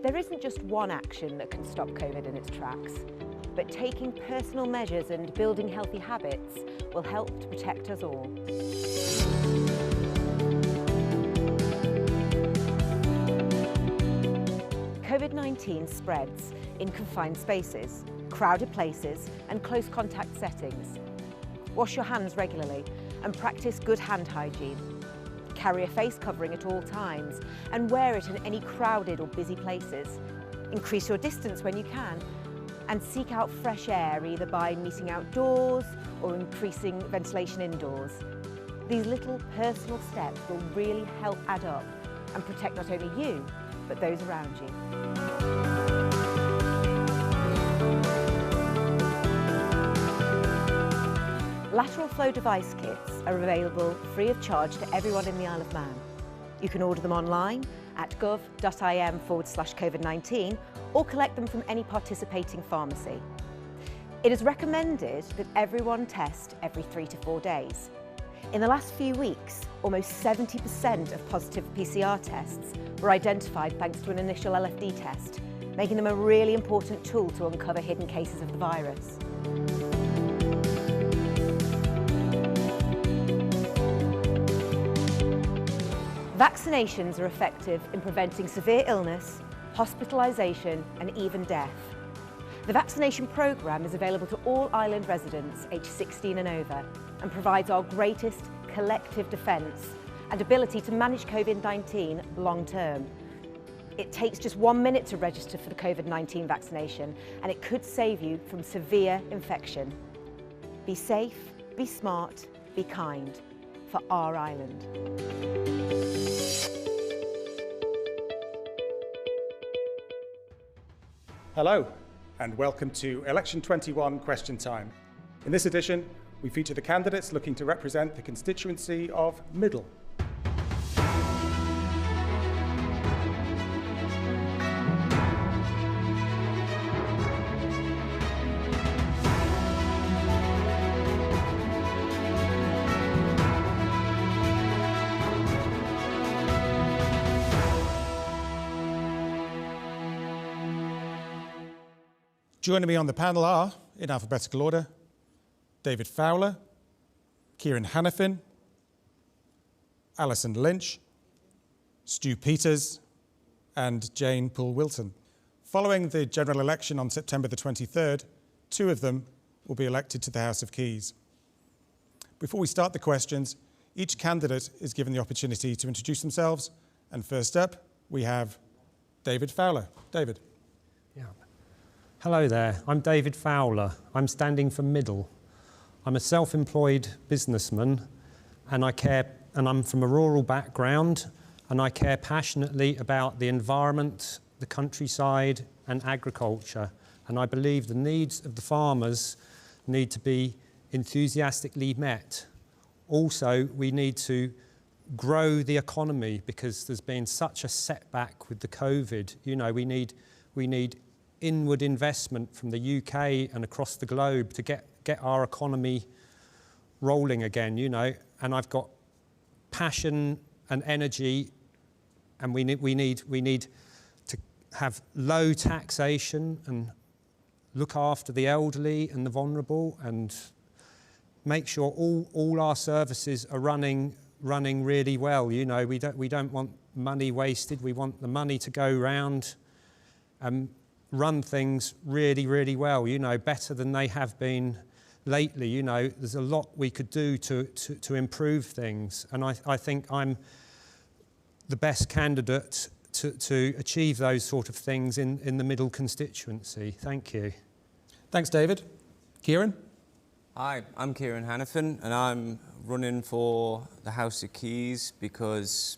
There isn't just one action that can stop COVID in its tracks, but taking personal measures and building healthy habits will help to protect us all. COVID-19 spreads in confined spaces, crowded places and close contact settings. Wash your hands regularly and practice good hand hygiene. Carry a face covering at all times and wear it in any crowded or busy places. Increase your distance when you can and seek out fresh air either by meeting outdoors or increasing ventilation indoors. These little personal steps will really help add up and protect not only you, but those around you. Lateral flow device kits are available free of charge to everyone in the Isle of Man. You can order them online at gov.im/COVID-19 or collect them from any participating pharmacy. It is recommended that everyone test every 3 to 4 days. In the last few weeks, almost 70% of positive PCR tests were identified thanks to an initial LFD test, making them a really important tool to uncover hidden cases of the virus. Vaccinations are effective in preventing severe illness, hospitalisation and even death. The vaccination programme is available to all island residents aged 16 and over and provides our greatest collective defence and ability to manage COVID-19 long term. It takes just 1 minute to register for the COVID-19 vaccination and it could save you from severe infection. Be safe, be smart, be kind for our island. Hello and welcome to Election 21 Question Time. In this edition, we feature the candidates looking to represent the constituency of Middle. Joining me on the panel are, in alphabetical order, David Fowler, Kieran Hannafin, Alison Lynch, Stu Peters, and Jane Poole-Wilton. Following the general election on September the 23rd, 2 of them will be elected to the House of Keys. Before we start the questions, each candidate is given the opportunity to introduce themselves. And first up, we have David Fowler. David. Yeah. Hello there, I'm David Fowler. I'm standing for Middle. I'm a self-employed businessman and I'm from a rural background and I care passionately about the environment, the countryside and agriculture. And I believe the needs of the farmers need to be enthusiastically met. Also, we need to grow the economy because there's been such a setback with the COVID. You know, we need inward investment from the UK and across the globe to get our economy rolling again, you know. And I've got passion and energy, and we need to have low taxation and look after the elderly and the vulnerable and make sure all our services are running really well. You know, we don't want money wasted. We want the money to go round and run things really, really well, you know, better than they have been lately. You know, there's a lot we could do to improve things. And I think I'm the best candidate to achieve those sort of things in the Middle constituency. Thank you. Thanks, David. Kieran? Hi, I'm Kieran Hannafin and I'm running for the House of Keys because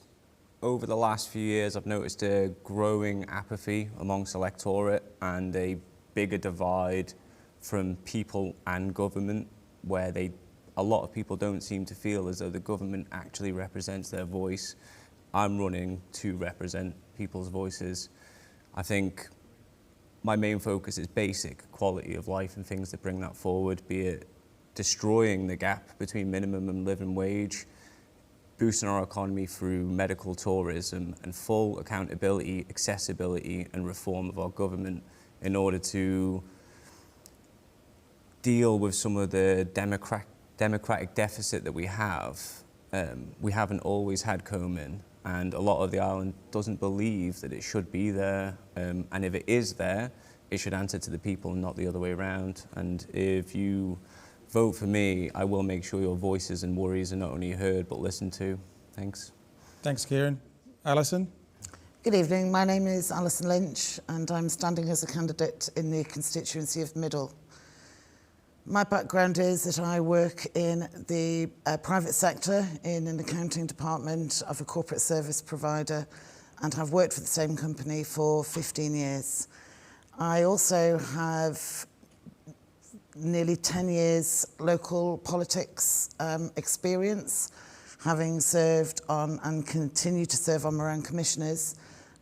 over the last few years, I've noticed a growing apathy amongst electorate and a bigger divide from people and government, where a lot of people don't seem to feel as though the government actually represents their voice. I'm running to represent people's voices. I think my main focus is basic quality of life and things that bring that forward, be it destroying the gap between minimum and living wage, boosting our economy through medical tourism and full accountability, accessibility and reform of our government in order to deal with some of the democratic deficit that we have. We haven't always had Comyn, and a lot of the island doesn't believe that it should be there, and if it is there, it should answer to the people and not the other way around. And if you vote for me, I will make sure your voices and worries are not only heard but listened to. Thanks. Thanks, Kieran. Alison? Good evening. My name is Alison Lynch and I'm standing as a candidate in the constituency of Middle. My background is that I work in the private sector in an accounting department of a corporate service provider and have worked for the same company for 15 years. I also have nearly 10 years local politics experience, having served on and continue to serve on Moran Commissioners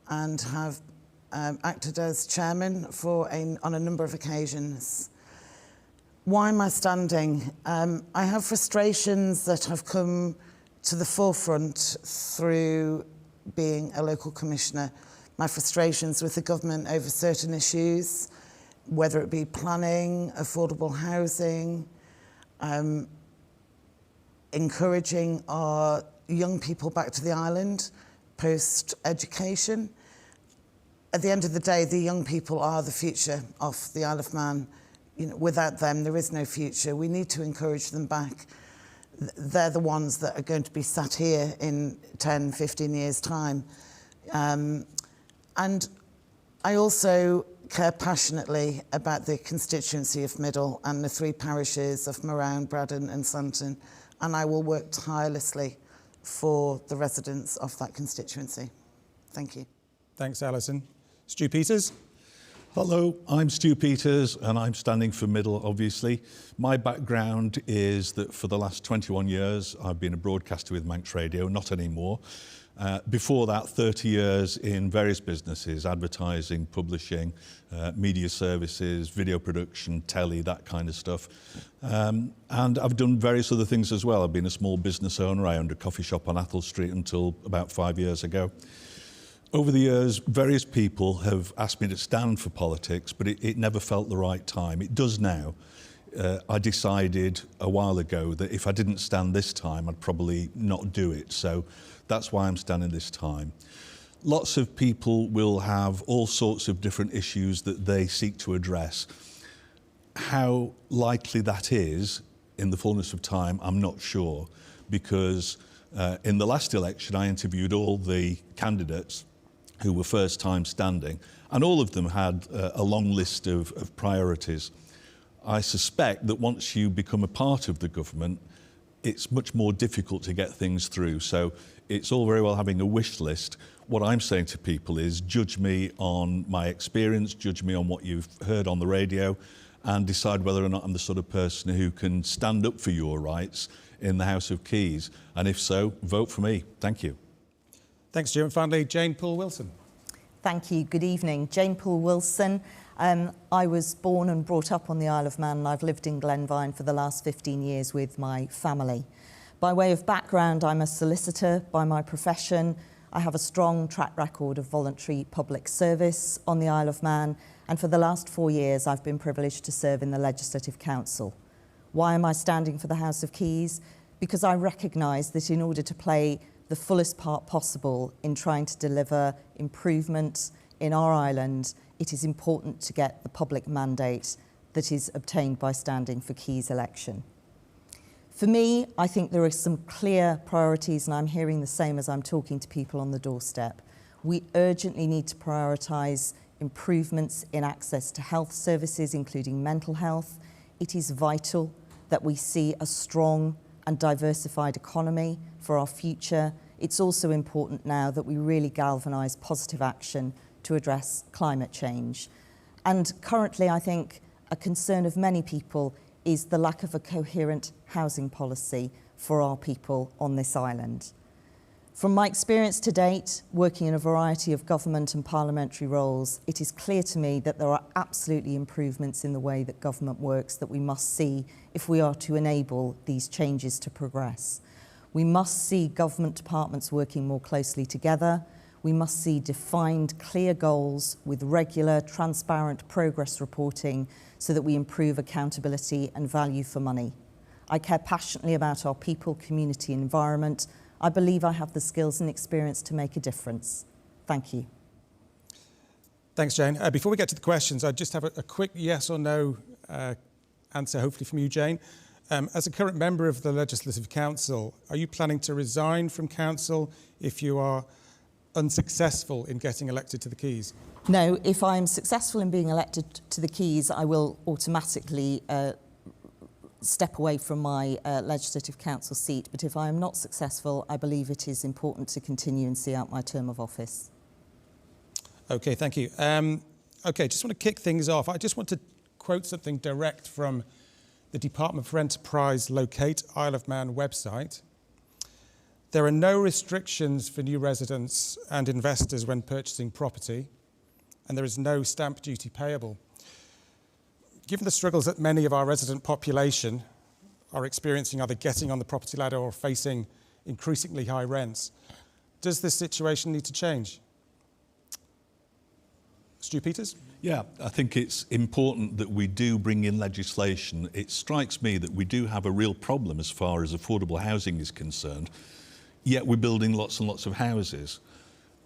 and have acted as chairman on a number of occasions. Why am I standing? I have frustrations that have come to the forefront through being a local commissioner. My frustrations with the government over certain issues, whether it be planning, affordable housing, encouraging our young people back to the island, post-education. At the end of the day, the young people are the future of the Isle of Man. You know, without them, there is no future. We need to encourage them back. They're the ones that are going to be sat here in 10, 15 years' time. And I also care passionately about the constituency of Middle and the 3 parishes of Moran, Braddon and Santon, and I will work tirelessly for the residents of that constituency. Thank you. Thanks, Alison. Stu Peters? Hello, I'm Stu Peters and I'm standing for Middle, obviously. My background is that for the last 21 years I've been a broadcaster with Manx Radio, not anymore. Before that, 30 years in various businesses, advertising, publishing, media services, video production, telly, that kind of stuff. And I've done various other things as well. I've been a small business owner. I owned a coffee shop on Athol Street until about 5 years ago. Over the years, various people have asked me to stand for politics, but it never felt the right time. It does now. I decided a while ago that if I didn't stand this time, I'd probably not do it. So that's why I'm standing this time. Lots of people will have all sorts of different issues that they seek to address. How likely that is in the fullness of time, I'm not sure, because in the last election, I interviewed all the candidates who were first time standing, and all of them had a long list of priorities. I suspect that once you become a part of the government, it's much more difficult to get things through. So it's all very well having a wish list. What I'm saying to people is judge me on my experience, judge me on what you've heard on the radio, and decide whether or not I'm the sort of person who can stand up for your rights in the House of Keys. And if so, vote for me. Thank you. Thanks, Stu. And finally, Jane Poole-Wilson. Thank you. Good evening. Jane Poole-Wilson. I was born and brought up on the Isle of Man, and I've lived in Glenvine for the last 15 years with my family. By way of background, I'm a solicitor by my profession. I have a strong track record of voluntary public service on the Isle of Man, and for the last 4 years I've been privileged to serve in the Legislative Council. Why am I standing for the House of Keys? Because I recognise that in order to play the fullest part possible in trying to deliver improvements in our island, it is important to get the public mandate that is obtained by standing for Keys election. For me, I think there are some clear priorities, and I'm hearing the same as I'm talking to people on the doorstep. We urgently need to prioritise improvements in access to health services, including mental health. It is vital that we see a strong and diversified economy for our future. It's also important now that we really galvanise positive action to address climate change. And currently, I think a concern of many people is the lack of a coherent housing policy for our people on this island. From my experience to date, working in a variety of government and parliamentary roles, it is clear to me that there are absolutely improvements in the way that government works that we must see if we are to enable these changes to progress. We must see government departments working more closely together. We must see defined, clear goals with regular, transparent progress reporting so that we improve accountability and value for money. I care passionately about our people, community, and environment. I believe I have the skills and experience to make a difference. Thank you. Thanks, Jane. Before we get to the questions, I just have a quick yes or no answer, hopefully from you, Jane. As a current member of the Legislative Council, are you planning to resign from council if you are unsuccessful in getting elected to the Keys? No, if I'm successful in being elected to the Keys, I will automatically step away from my Legislative Council seat. But if I am not successful, I believe it is important to continue and see out my term of office. Okay, thank you. Okay, just want to kick things off. I just want to quote something direct from the Department for Enterprise Locate Isle of Man website. There are no restrictions for new residents and investors when purchasing property, and there is no stamp duty payable. Given the struggles that many of our resident population are experiencing, either getting on the property ladder or facing increasingly high rents, does this situation need to change? Stu Peters? Yeah, I think it's important that we do bring in legislation. It strikes me that we do have a real problem as far as affordable housing is concerned, yet we're building lots and lots of houses.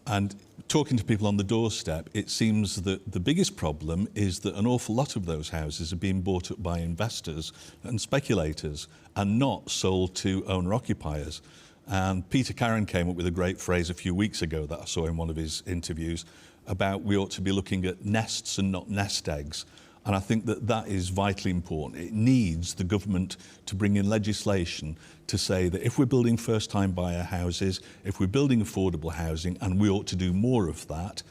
And talking to people on the doorstep, it seems that the biggest problem is that an awful lot of those houses are being bought up by investors and speculators and not sold to owner-occupiers. And Peter Carron came up with a great phrase a few weeks ago that I saw in one of his interviews about we ought to be looking at nests and not nest eggs. And I think that that is vitally important. It needs the government to bring in legislation to say that if we're building first-time buyer houses, if we're building affordable housing, and we ought to do more of that,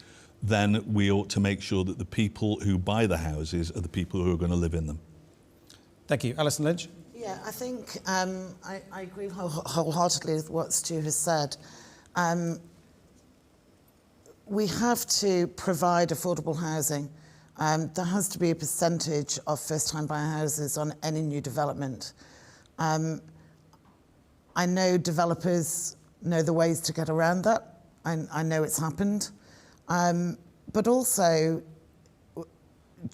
then we ought to make sure that the people who buy the houses are the people who are going to live in them. Thank you. Alison Lynch? Yeah, I think I agree wholeheartedly with what Stu has said. We have to provide affordable housing. There has to be a percentage of first-time buyer houses on any new development. I know developers know the ways to get around that. I know it's happened. But also,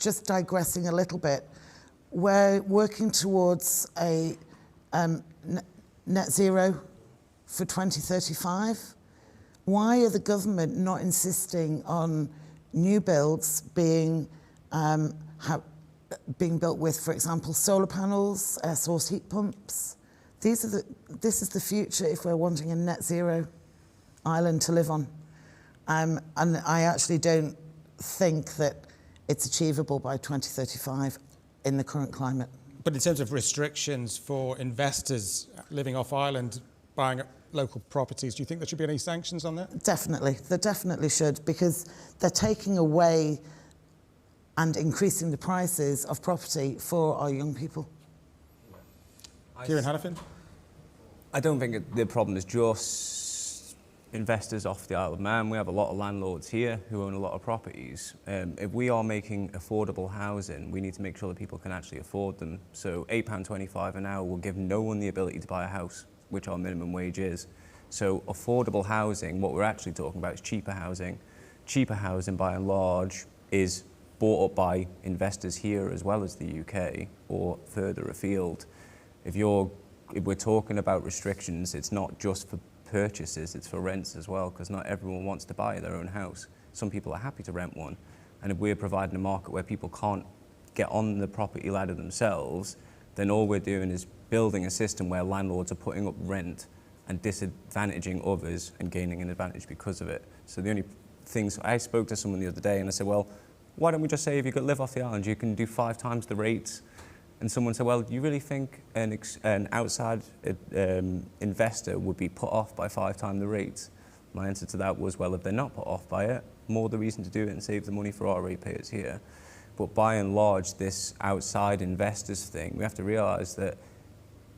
just digressing a little bit, we're working towards a net zero for 2035. Why are the government not insisting on new builds being built with, for example, solar panels, air source heat pumps? This is the future if we're wanting a net zero island to live on. And I actually don't think that it's achievable by 2035 in the current climate. But in terms of restrictions for investors living off island, buying local properties, do you think there should be any sanctions on that? Definitely, there definitely should, because they're taking away and increasing the prices of property for our young people. Kieran Hannafin? I don't think the problem is just investors off the Isle of Man. We have a lot of landlords here who own a lot of properties. If we are making affordable housing, we need to make sure that people can actually afford them. So £8.25 an hour will give no one the ability to buy a house, which our minimum wage is. So affordable housing, what we're actually talking about is cheaper housing. Cheaper housing, by and large, is bought up by investors here as well as the UK or further afield. If we're talking about restrictions, it's not just for purchases, it's for rents as well, because not everyone wants to buy their own house. Some people are happy to rent one. And if we're providing a market where people can't get on the property ladder themselves, then all we're doing is building a system where landlords are putting up rent and disadvantaging others and gaining an advantage because of it. So the only things, I spoke to someone the other day and I said, well, why don't we just say if you could live off the island, you can do 5 times the rates? And someone said, well, do you really think an outside investor would be put off by 5 times the rates? My answer to that was, well, if they're not put off by it, more the reason to do it and save the money for our ratepayers here. But by and large, this outside investors thing, we have to realise that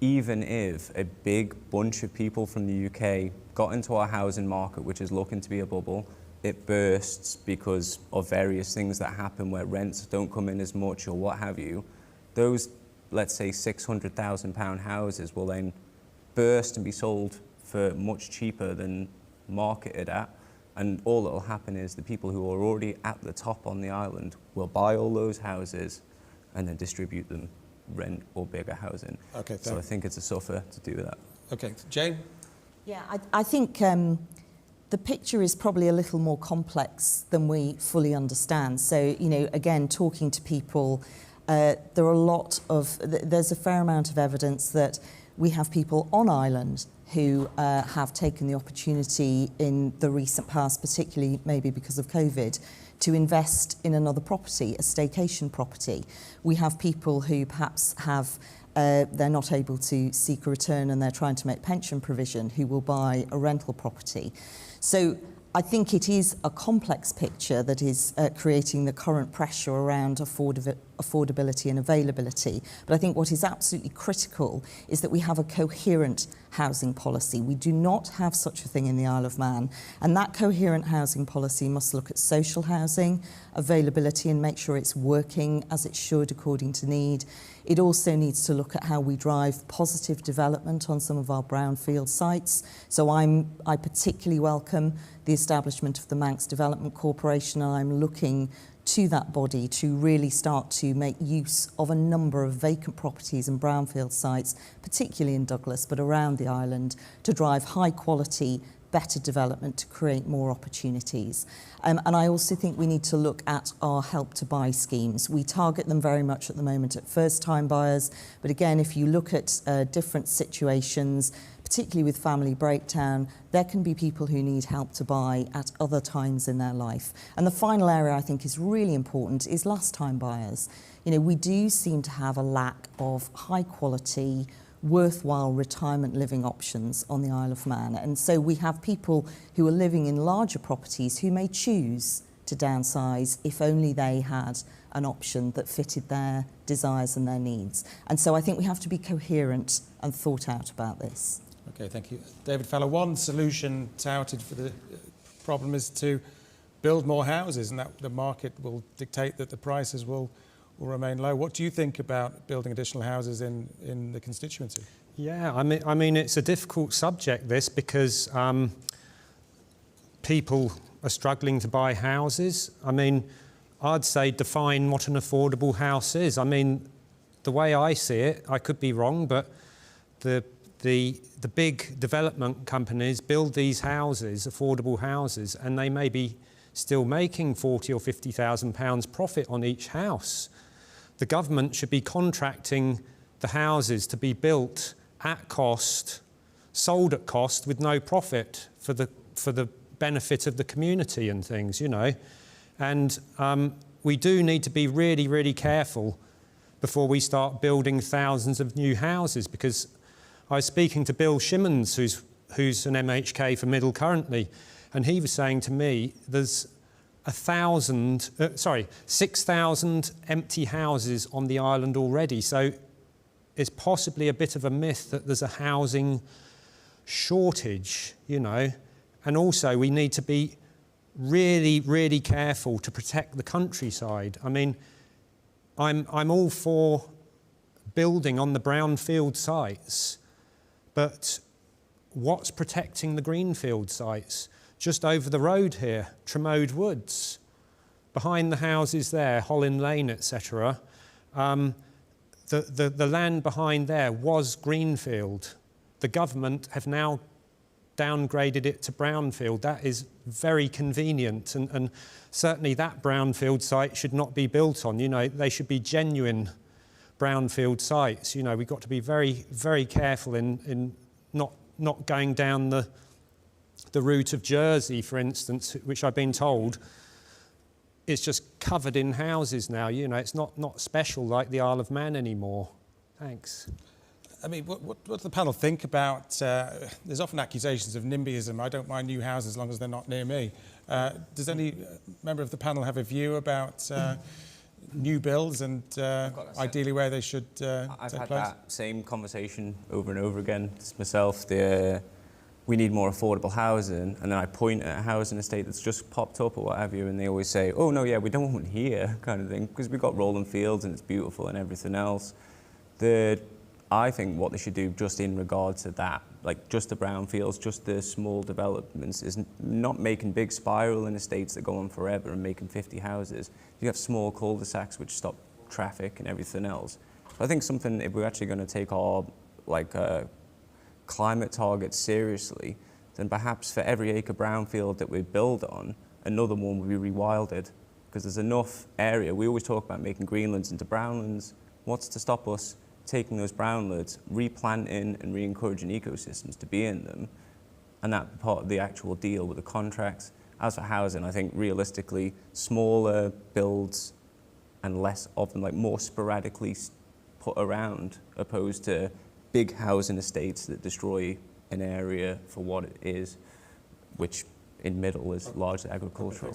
even if a big bunch of people from the UK got into our housing market, which is looking to be a bubble, it bursts because of various things that happen where rents don't come in as much or what have you, those, let's say, £600,000 houses will then burst and be sold for much cheaper than marketed at. And all that will happen is the people who are already at the top on the island will buy all those houses and then distribute them rent or bigger housing. Okay, so I think it's a suffer to do that. Okay, Jane? Yeah, I think the picture is probably a little more complex than we fully understand. So, you know, again, talking to people, there's a fair amount of evidence that we have people on island who have taken the opportunity in the recent past, particularly maybe because of COVID, to invest in another property, a staycation property. We have people who perhaps have, they're not able to seek a return and they're trying to make pension provision, who will buy a rental property. So I think it is a complex picture that is creating the current pressure around affordability and availability. But I think what is absolutely critical is that we have a coherent housing policy. We do not have such a thing in the Isle of Man. And that coherent housing policy must look at social housing, availability, and make sure it's working as it should according to need. It also needs to look at how we drive positive development on some of our brownfield sites. So I particularly welcome the establishment of the Manx Development Corporation, and I'm looking to that body to really start to make use of a number of vacant properties and brownfield sites, particularly in Douglas, but around the island, to drive high quality, better development to create more opportunities. And I also think we need to look at our Help to Buy schemes. We target them very much at the moment at first-time buyers, but again, if you look at different situations, particularly with family breakdown, there can be people who need help to buy at other times in their life. And the final area I think is really important is last-time buyers. You know, we do seem to have a lack of high-quality, worthwhile retirement living options on the Isle of Man. And so we have people who are living in larger properties who may choose to downsize if only they had an option that fitted their desires and their needs. And so I think we have to be coherent and thought out about this. Okay, thank you. David Fowler, one solution touted for the problem is to build more houses, and that the market will dictate that the prices will remain low. What do you think about building additional houses in the constituency? Yeah, I mean it's a difficult subject, this, because people are struggling to buy houses. I mean, I'd say define what an affordable house is. I mean, the way I see it, I could be wrong, but the big development companies build these houses, affordable houses, and they may be still making £40,000 or £50,000 profit on each house. The government should be contracting the houses to be built at cost, sold at cost with no profit for the benefit of the community and things, you know. And we do need to be really, really careful before we start building thousands of new houses, because I was speaking to Bill Shimmons, who's an MHK for Middle currently, and he was saying to me there's 6,000 empty houses on the island already. So it's possibly a bit of a myth that there's a housing shortage, you know. And also we need to be really, really careful to protect the countryside. I mean, I'm all for building on the brownfield sites, but what's protecting the greenfield sites? Just over the road here, Tremode Woods, behind the houses there, Hollin Lane, etc. The land behind there was greenfield. The government have now downgraded it to brownfield. That is very convenient, and certainly that brownfield site should not be built on. You know, they should be genuine brownfield sites. You know, we've got to be very, very careful in not going down the route of Jersey, for instance, which I've been told is just covered in houses now. You know, it's not special like the Isle of Man anymore. Thanks. I mean, what does the panel think about, there's often accusations of NIMBYism. I don't mind new houses as long as they're not near me. Does any member of the panel have a view about new builds and ideally where they should I've take had place? that same conversation over and over again. It's myself, we need more affordable housing, and then I point at a housing estate that's just popped up or what have you, and they always say, oh no, yeah, we don't want one here, kind of thing, because we've got rolling fields and it's beautiful and everything else. The I think what they should do just in regard to that, like just the brownfields, just the small developments, is not making big spiraling estates that go on forever and making 50 houses. You have small cul-de-sacs which stop traffic and everything else. So I think something, if we're actually going to take our climate targets seriously, then perhaps for every acre brownfield that we build on, another one will be rewilded, because there's enough area. We always talk about making greenlands into brownlands. What's to stop us taking those brownlands, replanting and re-encouraging ecosystems to be in them? And that's part of the actual deal with the contracts. As for housing, I think realistically, smaller builds and less of them, like more sporadically put around, opposed to big housing estates that destroy an area for what it is, which in Middle is largely agricultural.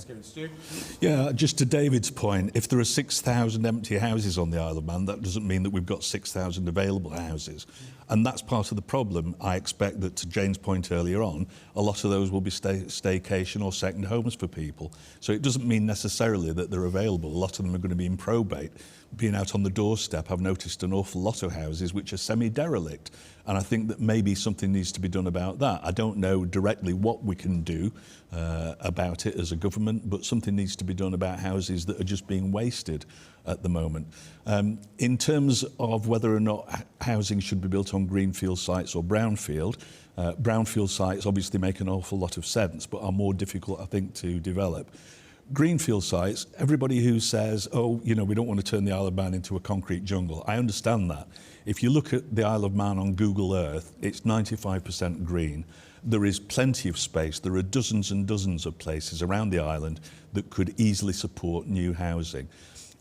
Yeah, just to David's point, if there are 6,000 empty houses on the Isle of Man, that doesn't mean that we've got 6,000 available houses. And that's part of the problem. I expect that, to Jane's point earlier on, a lot of those will be staycation or second homes for people. So it doesn't mean necessarily that they're available. A lot of them are going to be in probate. Being out on the doorstep, I've noticed an awful lot of houses which are semi-derelict. And I think that maybe something needs to be done about that. I don't know directly what we can do about it as a government, but something needs to be done about houses that are just being wasted at the moment. In terms of whether or not housing should be built on greenfield sites or brownfield, brownfield sites obviously make an awful lot of sense, but are more difficult, I think, to develop. Greenfield sites, everybody who says, oh, you know, we don't want to turn the Isle of Man into a concrete jungle, I understand that. If you look at the Isle of Man on Google Earth, it's 95% green. There is plenty of space. There are dozens and dozens of places around the island that could easily support new housing.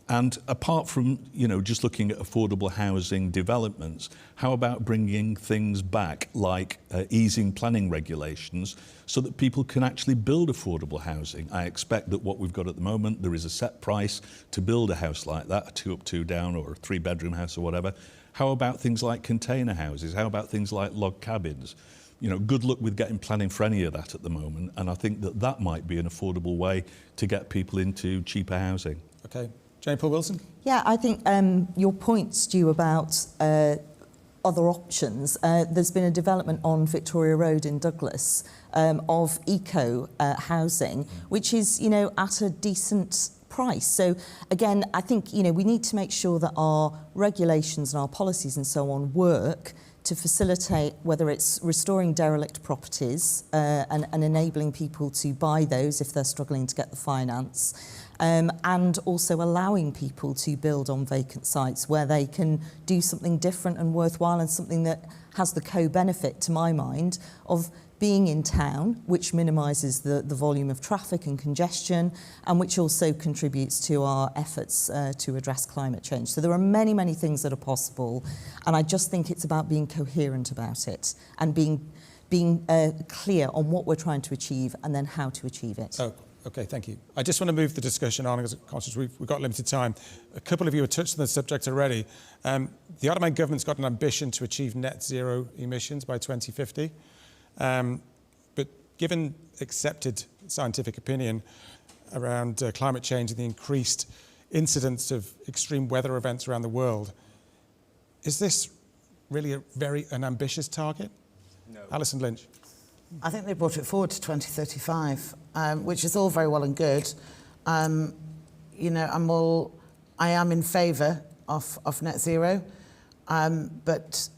And apart from, you know, just looking at affordable housing developments, how about bringing things back like easing planning regulations so that people can actually build affordable housing? I expect that what we've got at the moment, there is a set price to build a house like that, a 2 up, 2 down or a 3-bedroom house or whatever. How about things like container houses? How about things like log cabins? You know, good luck with getting planning for any of that at the moment. And I think that that might be an affordable way to get people into cheaper housing. Okay. Jane Paul Wilson? Yeah, I think your point, Stu, about other options. There's been a development on Victoria Road in Douglas of eco housing, which is, you know, at a decent price. So again, I think, you know, we need to make sure that our regulations and our policies and so on work to facilitate, whether it's restoring derelict properties and enabling people to buy those if they're struggling to get the finance, and also allowing people to build on vacant sites where they can do something different and worthwhile, and something that has the co-benefit, to my mind, of being in town, which minimises the volume of traffic and congestion, and which also contributes to our efforts to address climate change. So there are many, many things that are possible, and I just think it's about being coherent about it and being clear on what we're trying to achieve and then how to achieve it. Oh, okay, thank you. I just want to move the discussion on, because I'm conscious we've got limited time. A couple of you have touched on the subject already. The Isle of Man government's got an ambition to achieve net zero emissions by 2050. But given accepted scientific opinion around climate change and the increased incidence of extreme weather events around the world, is this really an ambitious target? No. Alison Lynch. I think they brought it forward to 2035, which is all very well and good. You know, I am in favour of net zero, but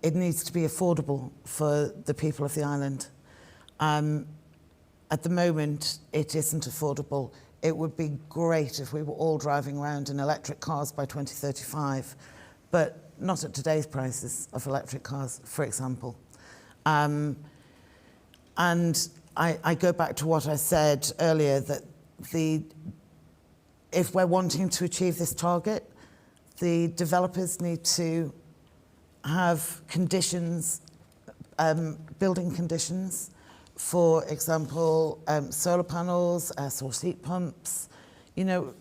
it needs to be affordable for the people of the island. At the moment, it isn't affordable. It would be great if we were all driving around in electric cars by 2035, but not at today's prices of electric cars, for example. And I go back to what I said earlier, that if we're wanting to achieve this target, the developers need to have conditions, building conditions, for example, solar panels, air source heat pumps. You know,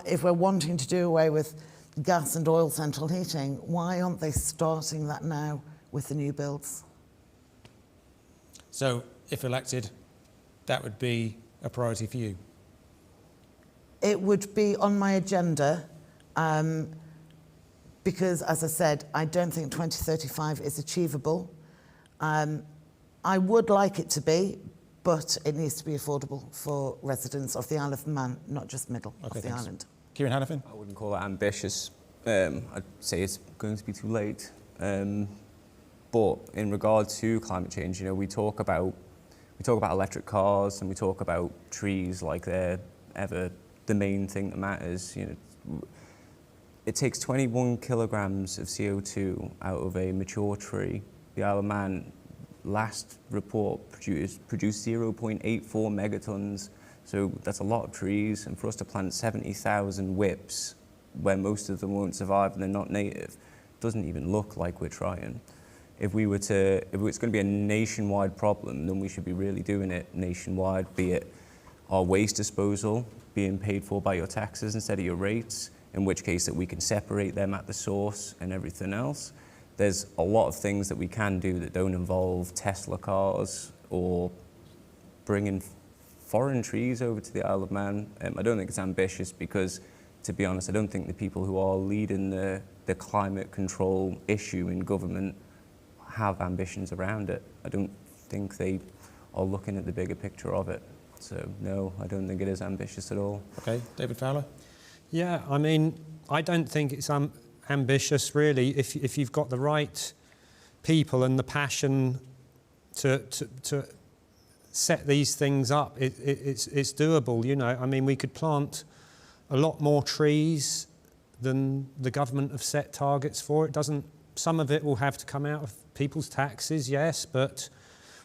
if we're wanting to do away with gas and oil central heating, why aren't they starting that now with the new builds? So, if elected, that would be a priority for you? because, as I said, I don't think 2035 is achievable. I would like it to be, but it needs to be affordable for residents of the Isle of Man, not just middle of the island. Kieran Hannafin? I wouldn't call it ambitious. I'd say it's going to be too late. But in regard to climate change, you know, we talk about electric cars and we talk about trees like they're ever the main thing that matters. You know, it takes 21 kilograms of CO2 out of a mature tree. The Isle of Man, last report, produced 0.84 megatons. So that's a lot of trees, and for us to plant 70,000 whips where most of them won't survive and they're not native, doesn't even look like we're trying. If it's going to be a nationwide problem, then we should be really doing it nationwide, be it our waste disposal being paid for by your taxes instead of your rates, in which case that we can separate them at the source and everything else. There's a lot of things that we can do that don't involve Tesla cars or bringing foreign trees over to the Isle of Man. I don't think it's ambitious because, to be honest, I don't think the people who are leading the climate control issue in government have ambitions around it. I don't think they are looking at the bigger picture of it. So no, I don't think it is ambitious at all. Okay, David Fowler? Yeah, I mean, I don't think it's ambitious really if you've got the right people and the passion to set these things up. It's doable, you know. I mean, we could plant a lot more trees than the government have set targets for. It doesn't. Some of it will have to come out of people's taxes, yes, but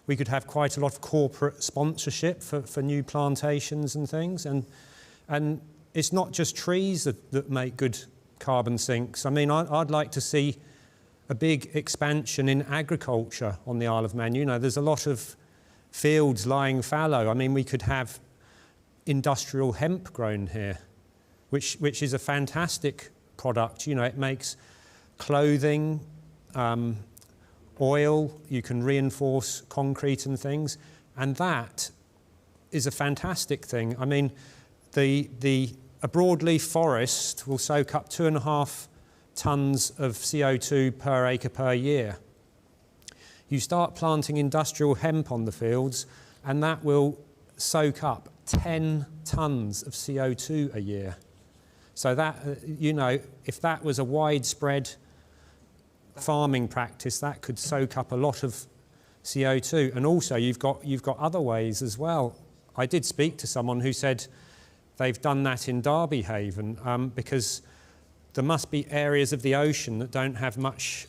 we could have quite a lot of corporate sponsorship for new plantations and things. And it's not just trees that make good carbon sinks. I mean, I'd like to see a big expansion in agriculture on the Isle of Man. You know, there's a lot of fields lying fallow. I mean, we could have industrial hemp grown here, which is a fantastic product. You know, it makes clothing, oil, you can reinforce concrete and things, and that is a fantastic thing. I mean, a broadleaf forest will soak up 2.5 tonnes of CO2 per acre per year. You start planting industrial hemp on the fields and that will soak up 10 tonnes of CO2 a year. So that, you know, if that was a widespread farming practice, that could soak up a lot of CO2. And also you've got other ways as well. I did speak to someone who said they've done that in Derby Haven because there must be areas of the ocean that don't have much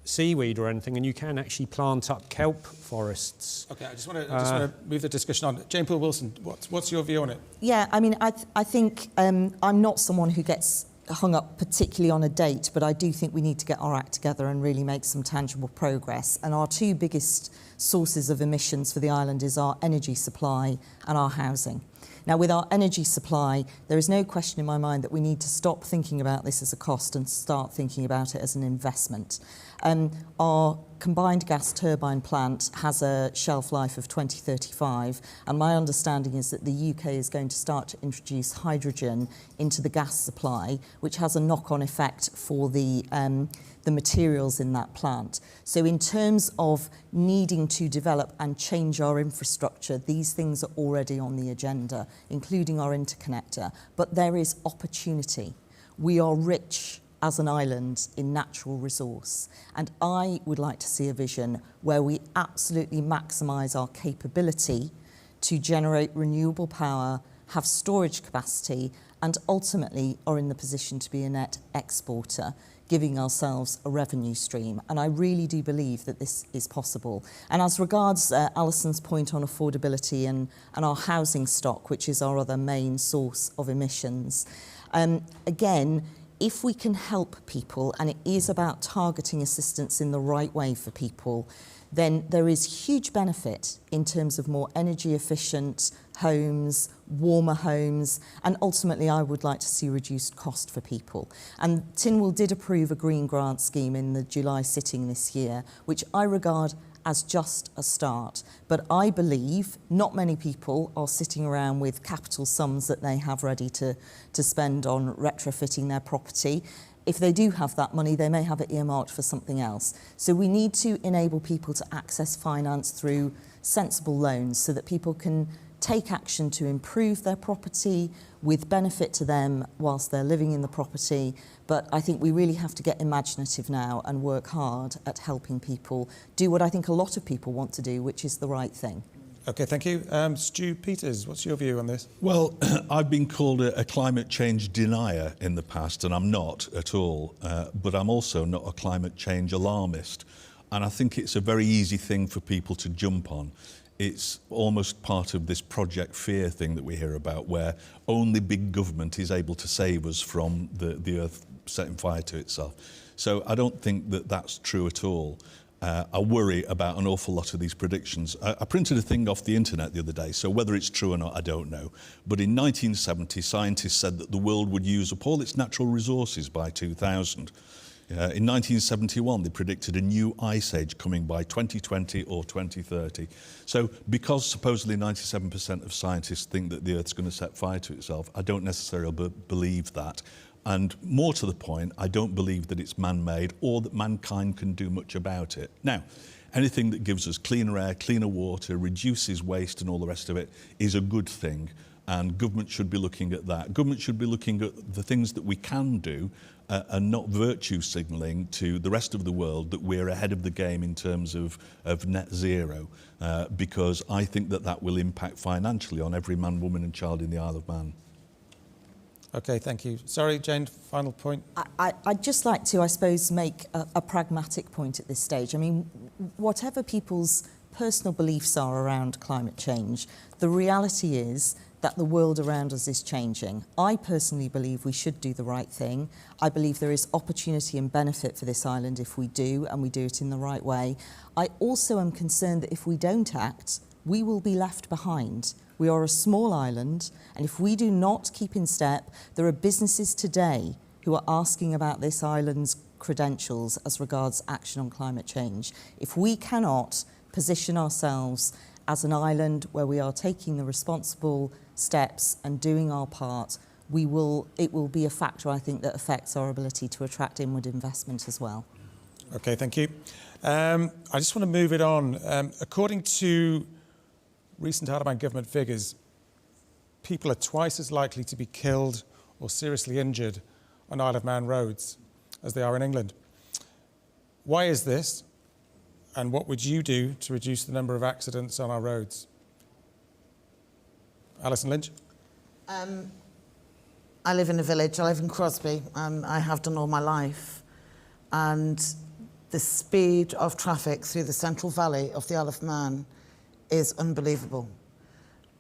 seaweed or anything, and you can actually plant up kelp forests. Okay, I just want to move the discussion on. Jane Poole-Wilson, what's your view on it? Yeah, I mean, I think I'm not someone who gets hung up particularly on a date, but I do think we need to get our act together and really make some tangible progress. And our two biggest sources of emissions for the island is our energy supply and our housing. Now, with our energy supply, there is no question in my mind that we need to stop thinking about this as a cost and start thinking about it as an investment. Our combined gas turbine plant has a shelf life of 2035, and my understanding is that the UK is going to start to introduce hydrogen into the gas supply, which has a knock-on effect for the materials in that plant. So in terms of needing to develop and change our infrastructure, these things are already on the agenda, including our interconnector. But there is opportunity. We are rich as an island in natural resource. And I would like to see a vision where we absolutely maximise our capability to generate renewable power, have storage capacity, and ultimately are in the position to be a net exporter, giving ourselves a revenue stream. And I really do believe that this is possible. And as regards Alison's point on affordability and our housing stock, which is our other main source of emissions, again, if we can help people, and it is about targeting assistance in the right way for people, then there is huge benefit in terms of more energy efficient homes, warmer homes, and ultimately I would like to see reduced cost for people. And Tynwald did approve a green grant scheme in the July sitting this year, which I regard as just a start. But I believe not many people are sitting around with capital sums that they have ready to spend on retrofitting their property. if they do have that money, they may have it earmarked for something else. So we need to enable people to access finance through sensible loans so that people can take action to improve their property with benefit to them whilst they're living in the property. But I think we really have to get imaginative now and work hard at helping people do what I think a lot of people want to do, which is the right thing. Okay, thank you. Stu Peters, what's your view on this? Well, I've been called a climate change denier in the past, and I'm not at all. But I'm also not a climate change alarmist. And I think it's a very easy thing for people to jump on. It's almost part of this Project Fear thing that we hear about, where only big government is able to save us from the earth setting fire to itself. So I don't think that that's true at all. I worry about an awful lot of these predictions. I printed a thing off the internet the other day, so whether it's true or not, I don't know. But in 1970, scientists said that the world would use up all its natural resources by 2000. In 1971, they predicted a new ice age coming by 2020 or 2030. So because supposedly 97% of scientists think that the Earth's going to set fire to itself, I don't necessarily believe that. And more to the point, I don't believe that it's man-made or that mankind can do much about it. Now, anything that gives us cleaner air, cleaner water, reduces waste and all the rest of it is a good thing. And government should be looking at that. Government should be looking at the things that we can do and not virtue signalling to the rest of the world that we're ahead of the game in terms of net zero, because I think that that will impact financially on every man, woman and child in the Isle of Man. Okay, thank you. Sorry, Jane, final point. I'd just like to, I suppose, make a pragmatic point at this stage. I mean, whatever people's personal beliefs are around climate change, the reality is that the world around us is changing. I personally believe we should do the right thing. I believe there is opportunity and benefit for this island if we do, and we do it in the right way. I also am concerned that if we don't act, we will be left behind. We are a small island, and if we do not keep in step, there are businesses today who are asking about this island's credentials as regards action on climate change. If we cannot position ourselves as an island where we are taking the responsible steps and doing our part, it will be a factor, I think, that affects our ability to attract inward investment as well. Okay, thank you. I just want to move it on. According to recent Isle of Man government figures, people are twice as likely to be killed or seriously injured on Isle of Man roads as they are in England. Why is this? And what would you do to reduce the number of accidents on our roads? Alison Lynch? I live in a village, I live in Crosby, and I have done all my life. And the speed of traffic through the Central Valley of the Isle of Man is unbelievable.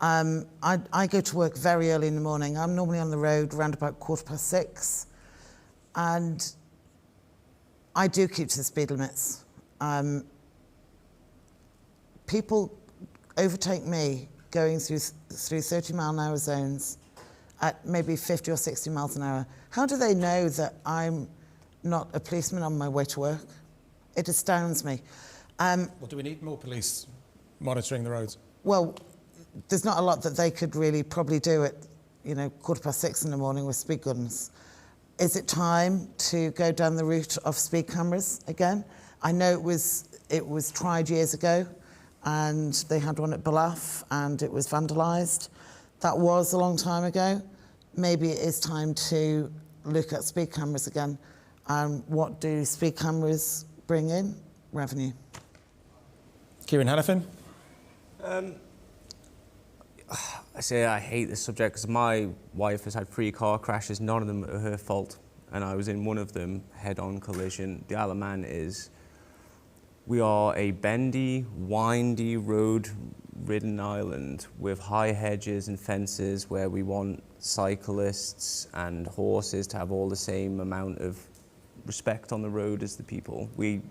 I go to work very early in the morning. I'm normally on the road around about 6:15, and I do keep to the speed limits. People overtake me going through 30-mile-an-hour zones at maybe 50 or 60 miles an hour. How do they know that I'm not a policeman on my way to work? It astounds me. Well, do we need more police monitoring the roads? Well, there's not a lot that they could really probably do at, 6:15 in the morning with speed guns. Is it time to go down the route of speed cameras again? I know it was tried years ago, and they had one at Ballaugh, and it was vandalised. That was a long time ago. Maybe it is time to look at speed cameras again. What do speed cameras bring in? Revenue. Kieran Hannafin? I say I hate this subject because my wife has had 3 car crashes, none of them are her fault, and I was in one of them, head-on collision. The Isle of Man we are a bendy, windy, road-ridden island with high hedges and fences where we want cyclists and horses to have all the same amount of respect on the road as the people. We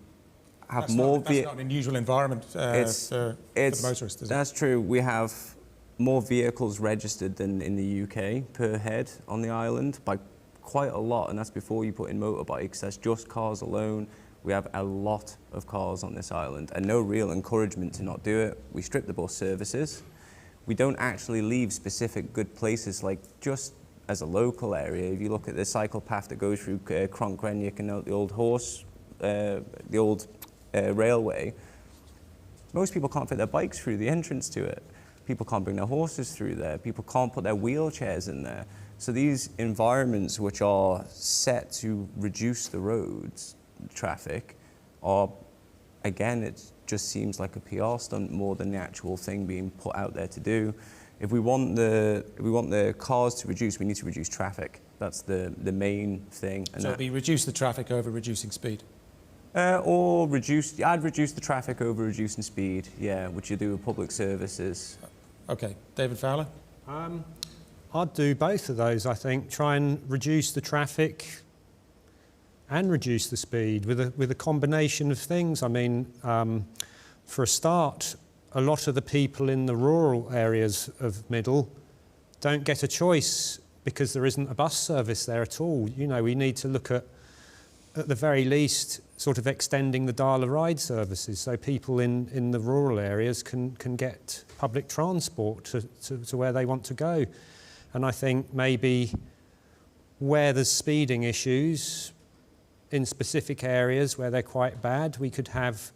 have That's not an unusual environment for the motorist, is it? That's true. We have more vehicles registered than in the UK per head on the island by quite a lot, and that's before you put in motorbikes. That's just cars alone. We have a lot of cars on this island and no real encouragement to not do it. We strip the bus services. We don't actually leave specific good places like just as a local area, if you look at the cycle path that goes through Cronk-Grenwick and out the old railway, most people can't fit their bikes through the entrance to it. People can't bring their horses through there. People can't put their wheelchairs in there. So these environments which are set to reduce the roads traffic are, again, it just seems like a PR stunt more than the actual thing being put out there to do. If we want the cars to reduce, we need to reduce traffic. That's the main thing. And so it'd be reduce the traffic over reducing speed? I'd reduce the traffic over reducing speed, yeah, which you do with public services. Okay, David Fowler? I'd do both of those, I think. Try and reduce the traffic and reduce the speed with a combination of things. I mean, for a start, a lot of the people in the rural areas of Middle don't get a choice because there isn't a bus service there at all. You know, we need to look at the very least, sort of extending the dial of ride services so people in the rural areas can get public transport to where they want to go. And I think maybe where there's speeding issues in specific areas where they're quite bad, we could have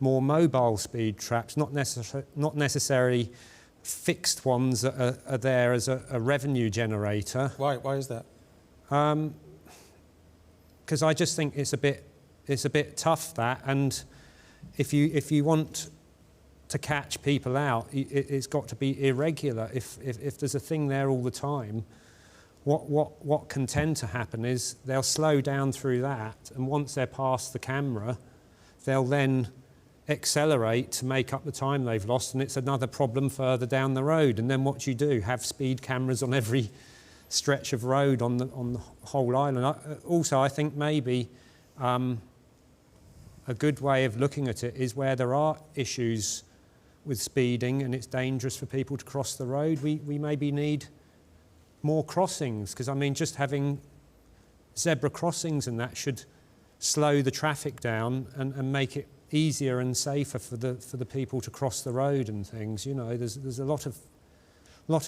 more mobile speed traps, not necessarily fixed ones that are there as a revenue generator. Why is that? Because I just think it's a bit tough, that, and if you want to catch people out, it's got to be irregular. If there's a thing there all the time, what can tend to happen is they'll slow down through that, and once they're past the camera, they'll then accelerate to make up the time they've lost, and it's another problem further down the road. And then what do you do? Have speed cameras on every stretch of road on the whole island. Also, I think maybe a good way of looking at it is where there are issues with speeding and it's dangerous for people to cross the road, we maybe need more crossings, because I mean just having zebra crossings and that should slow the traffic down and make it easier and safer for the people to cross the road and things. You know, there's a lot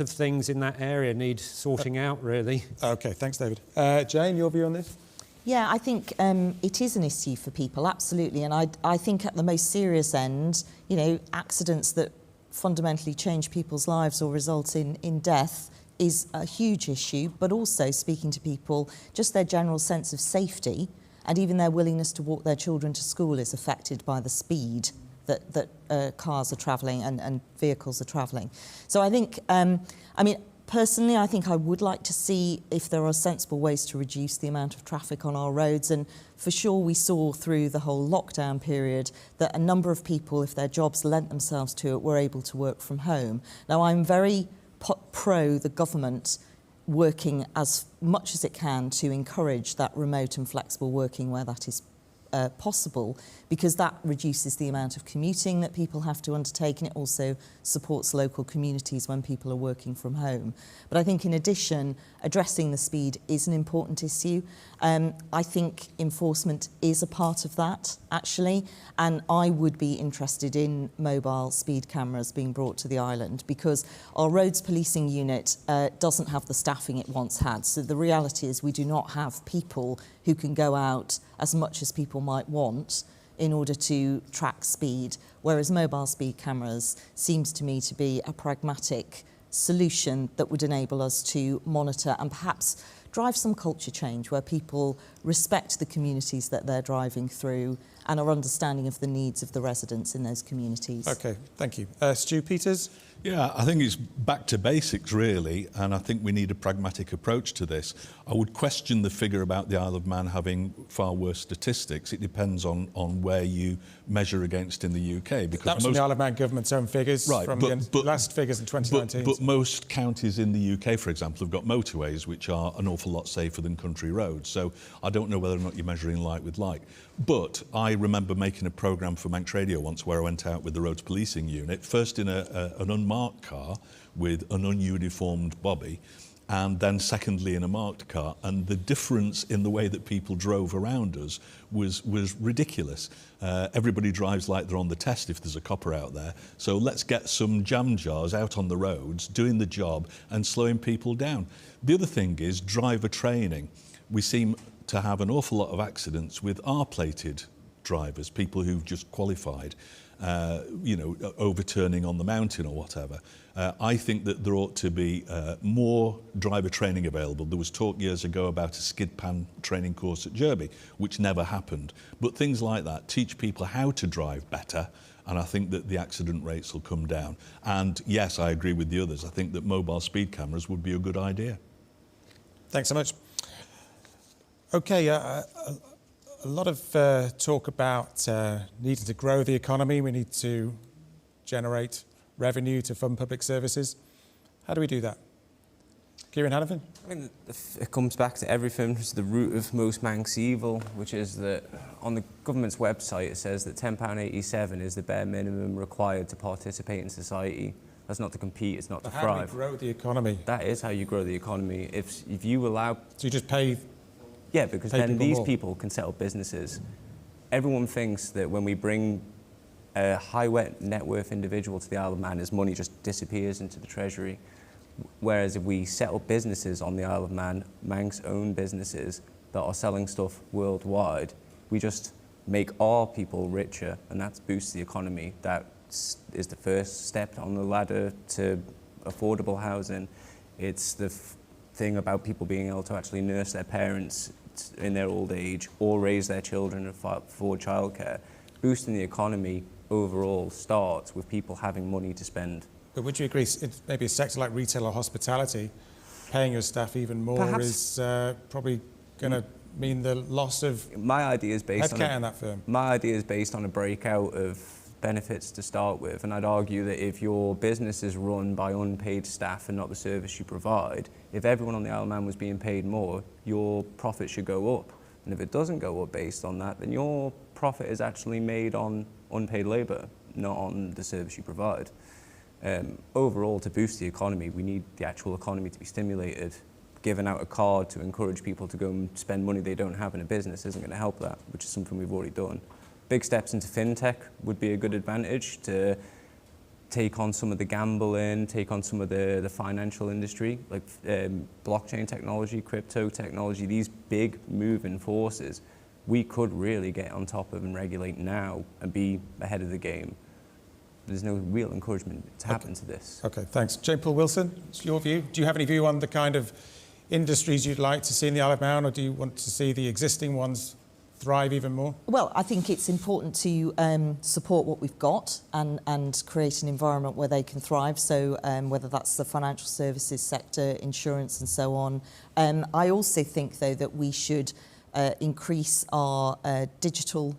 of things in that area need sorting out, really. Okay, thanks, David. Jane, your view on this? Yeah, I think it is an issue for people, absolutely. And I think at the most serious end, you know, accidents that fundamentally change people's lives or result in death is a huge issue, but also speaking to people, just their general sense of safety and even their willingness to walk their children to school is affected by the speed that cars are travelling and vehicles are travelling. So I think, I mean, personally, I think I would like to see if there are sensible ways to reduce the amount of traffic on our roads. And for sure, we saw through the whole lockdown period that a number of people, if their jobs lent themselves to it, were able to work from home. Now, I'm very pro the government working as much as it can to encourage that remote and flexible working where that is possible, because that reduces the amount of commuting that people have to undertake, and it also supports local communities when people are working from home. But I think in addition, addressing the speed is an important issue. I think enforcement is a part of that, actually, and I would be interested in mobile speed cameras being brought to the island, because our roads policing unit doesn't have the staffing it once had. So the reality is we do not have people who can go out as much as people might want in order to track speed, whereas mobile speed cameras seems to me to be a pragmatic solution that would enable us to monitor and perhaps drive some culture change where people respect the communities that they're driving through and are understanding of the needs of the residents in those communities. Okay, thank you. Stu Peters? Yeah, I think it's back to basics, really, and I think we need a pragmatic approach to this. I would question the figure about the Isle of Man having far worse statistics. It depends on where you measure against in the UK. Because that was from the Isle of Man government's own figures, right, from the last figures in 2019. But most counties in the UK, for example, have got motorways, which are an awful lot safer than country roads. So I don't know whether or not you're measuring like with like. But I remember making a programme for Manx Radio once where I went out with the roads policing unit, first in an unmarked car with an ununiformed bobby, and then secondly in a marked car, and the difference in the way that people drove around us was ridiculous. Everybody drives like they're on the test if there's a copper out there, so let's get some jam jars out on the roads doing the job and slowing people down. The other thing is driver training. We seem to have an awful lot of accidents with R-plated drivers, people who've just qualified, you know, overturning on the mountain or whatever. I think that there ought to be more driver training available. There was talk years ago about a skid pan training course at Derby, which never happened. But things like that teach people how to drive better, and I think that the accident rates will come down. And yes, I agree with the others. I think that mobile speed cameras would be a good idea. Thanks so much. Okay, a lot of talk about needing to grow the economy. We need to generate revenue to fund public services. How do we do that? Kieran Hannafin? I mean, it comes back to everything. It's the root of most Manx evil, which is that on the government's website it says that £10.87 is the bare minimum required to participate in society. That's not to compete, it's not to thrive. How do we grow the economy? That is how you grow the economy. If you allow... So you just pay... Yeah, because pay then these more. people can set up businesses. Everyone thinks that when we bring a high net worth individual to the Isle of Man, his money just disappears into the treasury. Whereas if we set up businesses on the Isle of Man, Manx-owned businesses that are selling stuff worldwide, we just make our people richer, and that boosts the economy. That is the first step on the ladder to affordable housing. It's the thing about people being able to actually nurse their parents in their old age or raise their children and afford childcare. Boosting the economy overall starts with people having money to spend. But would you agree, maybe a sector like retail or hospitality, paying your staff even more Perhaps. is probably going to mean the loss of my idea is based headcount in that firm? My idea is based on a breakout of benefits to start with, and I'd argue that if your business is run by unpaid staff and not the service you provide, if everyone on the Isle of Man was being paid more, your profit should go up. And if it doesn't go up based on that, then your profit is actually made on unpaid labour, not on the service you provide. Overall, to boost the economy, we need the actual economy to be stimulated. Giving out a card to encourage people to go and spend money they don't have in a business isn't going to help that, which is something we've already done. Big steps into fintech would be a good advantage to take on some of the gambling, take on some of the financial industry, like blockchain technology, crypto technology, these big moving forces. We could really get on top of and regulate now and be ahead of the game. There's no real encouragement to happen to this. Okay, thanks. Jane Paul Wilson, what's your view? Do you have any view on the kind of industries you'd like to see in the Isle of Man, or do you want to see the existing ones thrive even more? Well, I think it's important to support what we've got and create an environment where they can thrive. So whether that's the financial services sector, insurance and so on. I also think, though, that we should increase our digital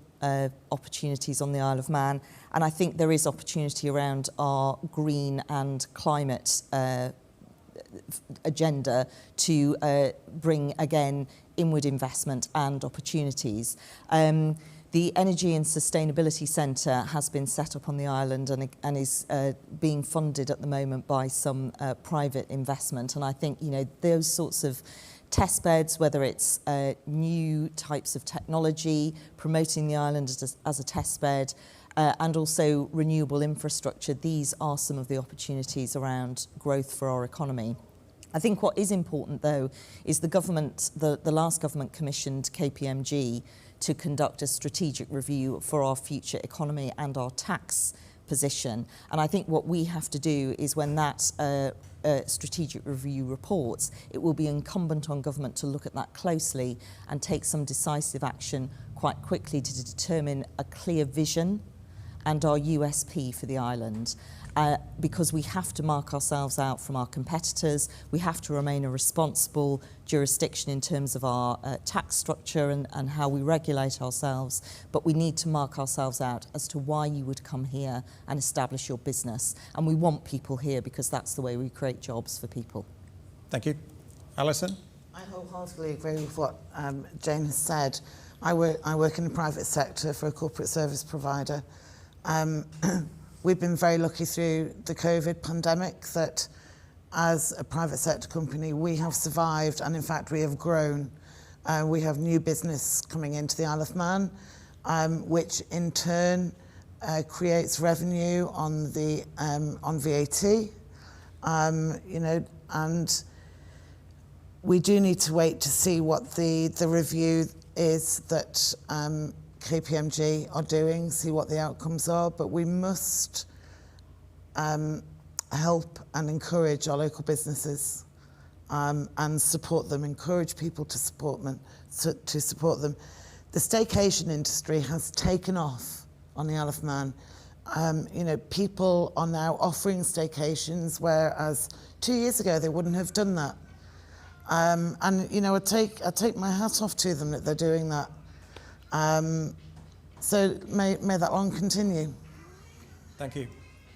opportunities on the Isle of Man. And I think there is opportunity around our green and climate agenda to bring, again, inward investment and opportunities. The Energy and Sustainability Centre has been set up on the island and is being funded at the moment by some private investment. And I think, you know, those sorts of test beds, whether it's new types of technology, promoting the island as a test bed, and also renewable infrastructure, these are some of the opportunities around growth for our economy. I think what is important, though, is the last government commissioned KPMG to conduct a strategic review for our future economy and our tax position. And I think what we have to do is, when that strategic review reports, it will be incumbent on government to look at that closely and take some decisive action quite quickly to determine a clear vision and our USP for the island. Because we have to mark ourselves out from our competitors. We have to remain a responsible jurisdiction in terms of our tax structure and how we regulate ourselves. But we need to mark ourselves out as to why you would come here and establish your business. And we want people here because that's the way we create jobs for people. Thank you. Alison? I wholeheartedly agree with what Jane has said. I work in the private sector for a corporate service provider. We've been very lucky through the COVID pandemic that as a private sector company, we have survived, and in fact we have grown. We have new business coming into the Isle of Man, which in turn creates revenue on VAT. You know, and we do need to wait to see what the review is that KPMG are doing, see what the outcomes are, but we must help and encourage our local businesses and support them, encourage people to support them. The staycation industry has taken off on the Isle of Man. You know, people are now offering staycations, whereas 2 years ago they wouldn't have done that. And you know, I take my hat off to them that they're doing that. So may that long continue. Thank you.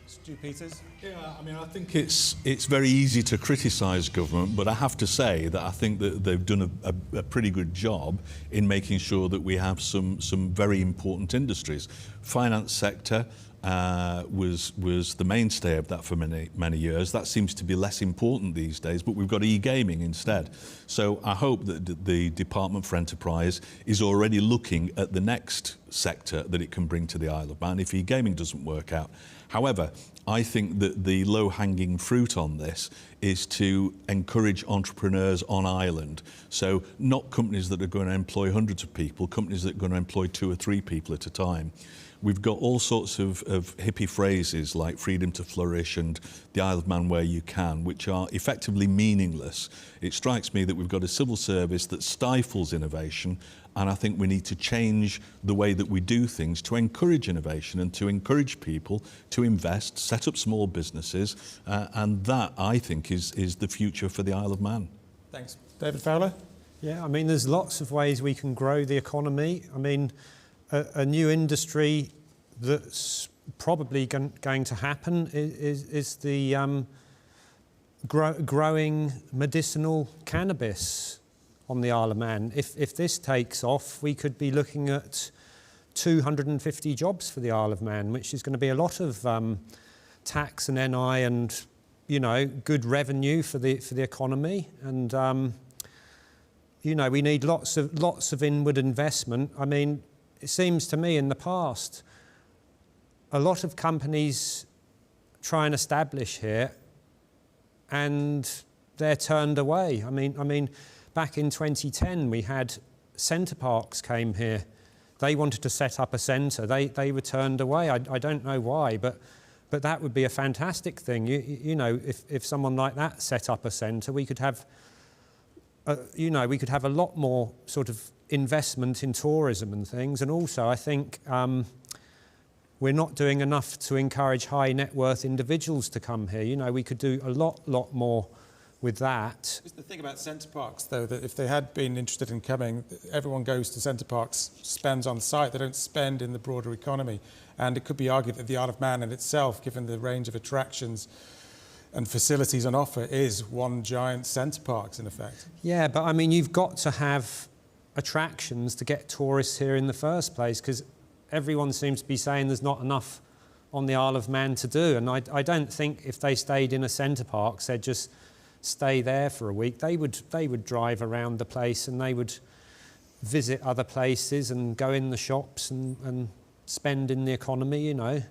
Stu Peters. Yeah, I mean, I think it's very easy to criticise government, but I have to say that I think that they've done a pretty good job in making sure that we have some very important industries. Finance sector was the mainstay of that for many years. That seems to be less important these days, but we've got e-gaming instead. So I hope that the Department for Enterprise is already looking at the next sector that it can bring to the Isle of Man if e-gaming doesn't work out. However, I think that the low-hanging fruit on this is to encourage entrepreneurs on island. So not companies that are going to employ hundreds of people, companies that are going to employ 2 or 3 people at a time. We've got all sorts of hippie phrases like freedom to flourish and the Isle of Man where you can, which are effectively meaningless. It strikes me that we've got a civil service that stifles innovation, and I think we need to change the way that we do things to encourage innovation and to encourage people to invest, set up small businesses, and that, I think, is the future for the Isle of Man. Thanks. David Fowler? Yeah, I mean, there's lots of ways we can grow the economy. I mean, a new industry that's probably going to happen is the growing medicinal cannabis on the Isle of Man. If this takes off, we could be looking at 250 jobs for the Isle of Man, which is going to be a lot of tax and NI and, you know, good revenue for the economy. And you know, we need lots of inward investment. I mean, it seems to me in the past, a lot of companies try and establish here and they're turned away. I mean, back in 2010, we had Centre Parks came here. They wanted to set up a centre. They were turned away. I don't know why, but that would be a fantastic thing. You know, if someone like that set up a centre, we could have, you know, we could have a lot more sort of investment in tourism and things. And also, I think we're not doing enough to encourage high net worth individuals to come here. You know, we could do a lot more with that. It's the thing about Centre Parks, though, that if they had been interested in coming, everyone goes to Centre Parks, spends on site. They don't spend in the broader economy. And it could be argued that the Isle of Man in itself, given the range of attractions and facilities on offer, is one giant Centre Parks, in effect. Yeah, but I mean, you've got to have attractions to get tourists here in the first place, because everyone seems to be saying there's not enough on the Isle of Man to do. And I don't think if they stayed in a Centre Parks, they'd just stay there for a week. They would drive around the place and they would visit other places and go in the shops and spend in the economy, you know.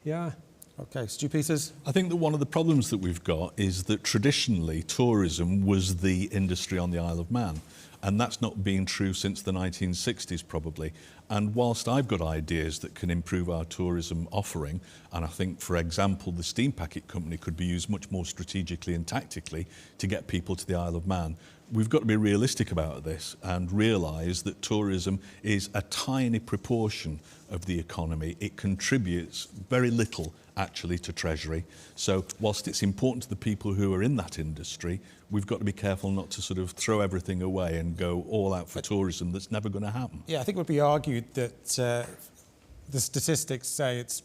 Yeah. Okay, Stu Peters. I think that one of the problems that we've got is that traditionally tourism was the industry on the Isle of Man, and that's not been true since the 1960s probably. And whilst I've got ideas that can improve our tourism offering, and I think, for example, the steam packet company could be used much more strategically and tactically to get people to the Isle of Man, we've got to be realistic about this and realise that tourism is a tiny proportion of the economy. It contributes very little actually to Treasury. So whilst it's important to the people who are in that industry, we've got to be careful not to sort of throw everything away and go all out for tourism. That's never going to happen. Yeah, I think it would be argued that the statistics say it's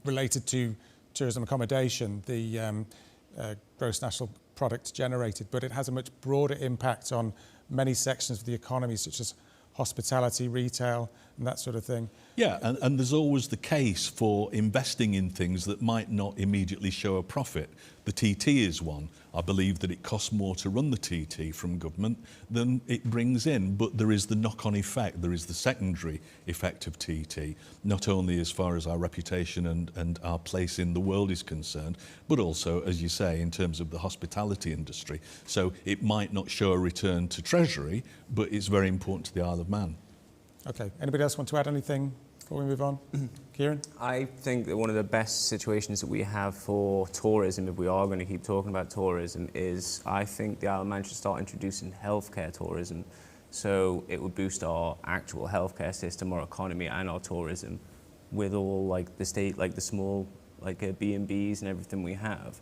related to tourism accommodation, the gross national product generated, but it has a much broader impact on many sections of the economy, such as hospitality, retail, and that sort of thing. Yeah, and there's always the case for investing in things that might not immediately show a profit. The TT is one. I believe that it costs more to run the TT from government than it brings in, but there is the knock-on effect, there is the secondary effect of TT, not only as far as our reputation and our place in the world is concerned, but also, as you say, in terms of the hospitality industry. So it might not show a return to Treasury, but it's very important to the Isle of Man. Okay, anybody else want to add anything before we move on? Kieran? I think that one of the best situations that we have for tourism, if we are going to keep talking about tourism, is I think the Isle of Man should start introducing healthcare tourism. So it would boost our actual healthcare system, our economy and our tourism with all like the state, like the small like B&Bs and everything we have.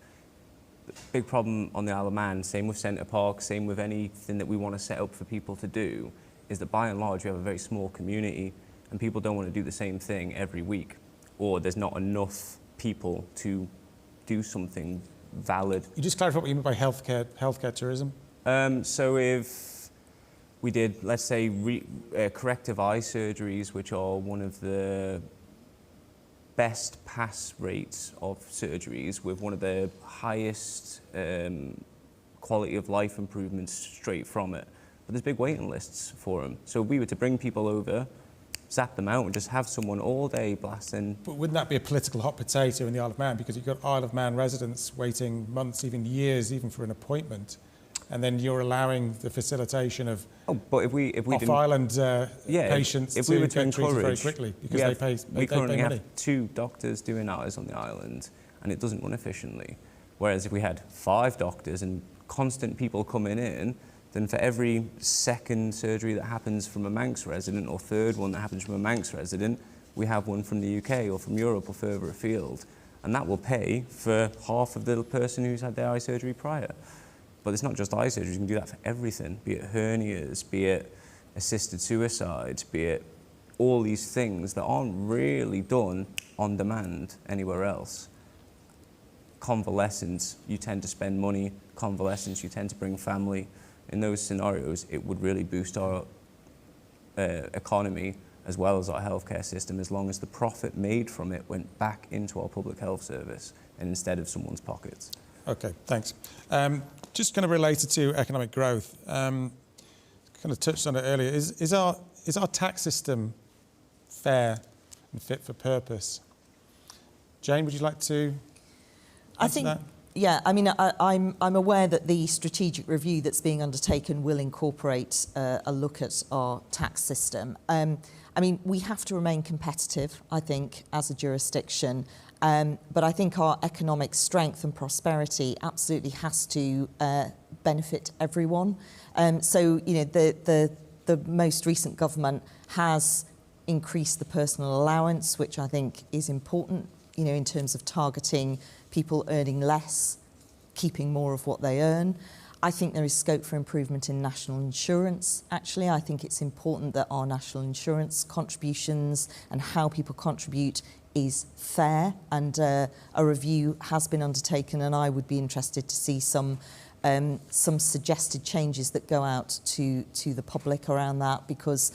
The big problem on the Isle of Man, same with Centre Park, same with anything that we want to set up for people to do, is that by and large we have a very small community and people don't want to do the same thing every week, or there's not enough people to do something valid. You just clarify what you mean by healthcare tourism? So if we did, let's say, corrective eye surgeries, which are one of the best pass rates of surgeries with one of the highest quality of life improvements straight from it. But there's big waiting lists for them. So if we were to bring people over, zap them out and just have someone all day blasting. But wouldn't that be a political hot potato in the Isle of Man? Because you've got Isle of Man residents waiting months, even years, even for an appointment. And then you're allowing the facilitation of off-island patients if we were to get treated very encourage, quickly because we currently money. have 2 doctors doing ours on the island and it doesn't run efficiently. Whereas if we had 5 doctors and constant people coming in, then for every second surgery that happens from a Manx resident or third one that happens from a Manx resident, we have one from the UK or from Europe or further afield. And that will pay for half of the person who's had their eye surgery prior. But it's not just eye surgery, you can do that for everything, be it hernias, be it assisted suicides, be it all these things that aren't really done on demand anywhere else. Convalescence, you tend to spend money. Convalescence, you tend to bring family. In those scenarios, it would really boost our economy as well as our healthcare system, as long as the profit made from it went back into our public health service and instead of someone's pockets. Okay, thanks. Just kind of related to economic growth, kind of touched on it earlier. Is our tax system fair and fit for purpose? Jane, would you like to answer that? Yeah, I mean, I'm aware that the strategic review that's being undertaken will incorporate a look at our tax system. I mean, we have to remain competitive, I think, as a jurisdiction. But I think our economic strength and prosperity absolutely has to benefit everyone. So, you know, the most recent government has increased the personal allowance, which I think is important, you know, in terms of targeting people earning less, keeping more of what they earn. I think there is scope for improvement in national insurance. Actually, I think it's important that our national insurance contributions and how people contribute is fair, and a review has been undertaken, and I would be interested to see some suggested changes that go out to the public around that, because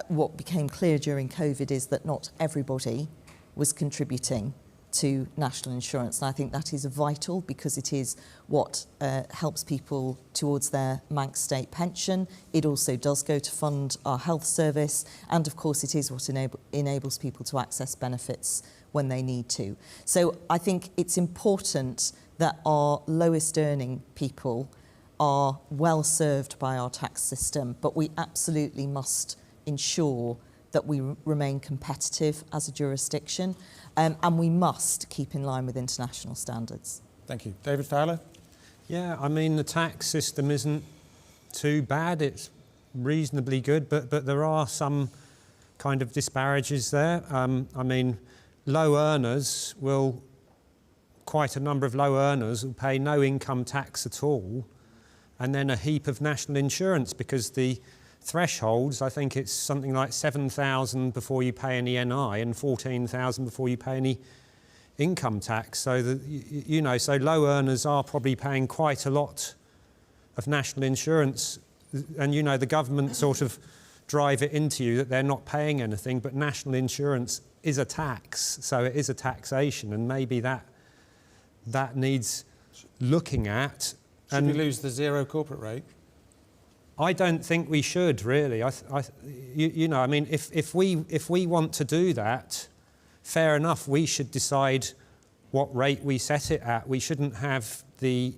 what became clear during COVID is that not everybody was contributing to national insurance, and I think that is vital because it is what helps people towards their Manx state pension. It also does go to fund our health service, and of course it is what enables people to access benefits when they need to. So I think it's important that our lowest earning people are well served by our tax system, but we absolutely must ensure that we remain competitive as a jurisdiction, and we must keep in line with international standards. Thank you. David Fowler? Yeah, I mean, the tax system isn't too bad. It's reasonably good, but there are some kind of disparages there. I mean, low earners will, quite a number of low earners will pay no income tax at all, and then a heap of national insurance, because the thresholds, I think it's something like 7,000 before you pay any NI and 14,000 before you pay any income tax. So so low earners are probably paying quite a lot of national insurance, and the government sort of drive it into you that they're not paying anything, but national insurance is a tax, so it is a taxation, and maybe that needs looking at. Should we lose the zero corporate rate? I don't think we should, really. You know, I mean, if we want to do that, fair enough, we should decide what rate we set it at. We shouldn't have the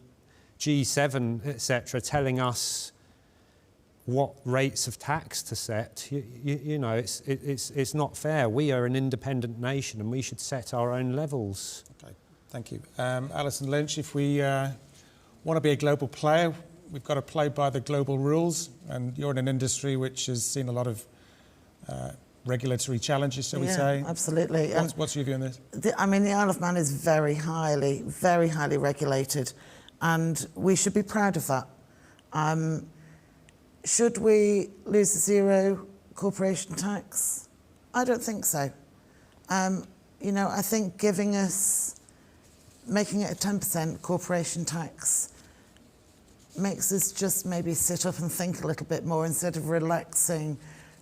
G7, etc., telling us what rates of tax to set. You know, it's not fair. We are an independent nation and we should set our own levels. Okay, thank you. Alison Lynch, if we want to be a global player, we've got to play by the global rules, and you're in an industry which has seen a lot of regulatory challenges, shall we say? Absolutely. What's your view on this? I mean, the Isle of Man is very highly regulated, and we should be proud of that. Should we lose the zero corporation tax? I don't think so. You know, I think making it a 10% corporation tax makes us just maybe sit up and think a little bit more instead of relaxing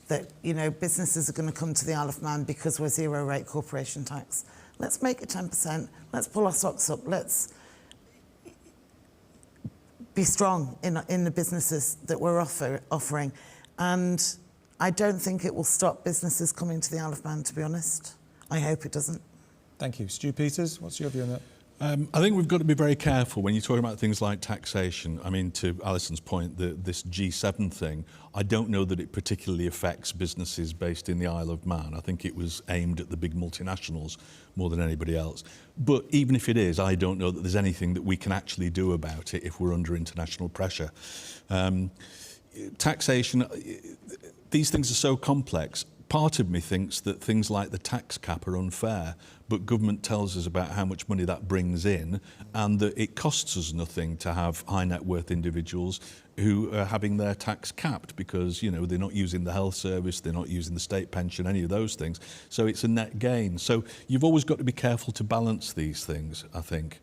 that, you know, businesses are going to come to the Isle of Man because we're zero rate corporation tax. Let's make it 10%. Let's pull our socks up. Let's be strong in the businesses that we're offering. And I don't think it will stop businesses coming to the Isle of Man, to be honest. I hope it doesn't. Thank you. Stu Peters, what's your view on that? I think we've got to be very careful when you're talking about things like taxation. I mean, to Alison's point, this G7 thing, I don't know that it particularly affects businesses based in the Isle of Man. I think it was aimed at the big multinationals more than anybody else. But even if it is, I don't know that there's anything that we can actually do about it if we're under international pressure. Taxation, these things are so complex. Part of me thinks that things like the tax cap are unfair, but government tells us about how much money that brings in, and that it costs us nothing to have high net worth individuals who are having their tax capped because, you know, they're not using the health service, they're not using the state pension, any of those things. So it's a net gain. So you've always got to be careful to balance these things, I think.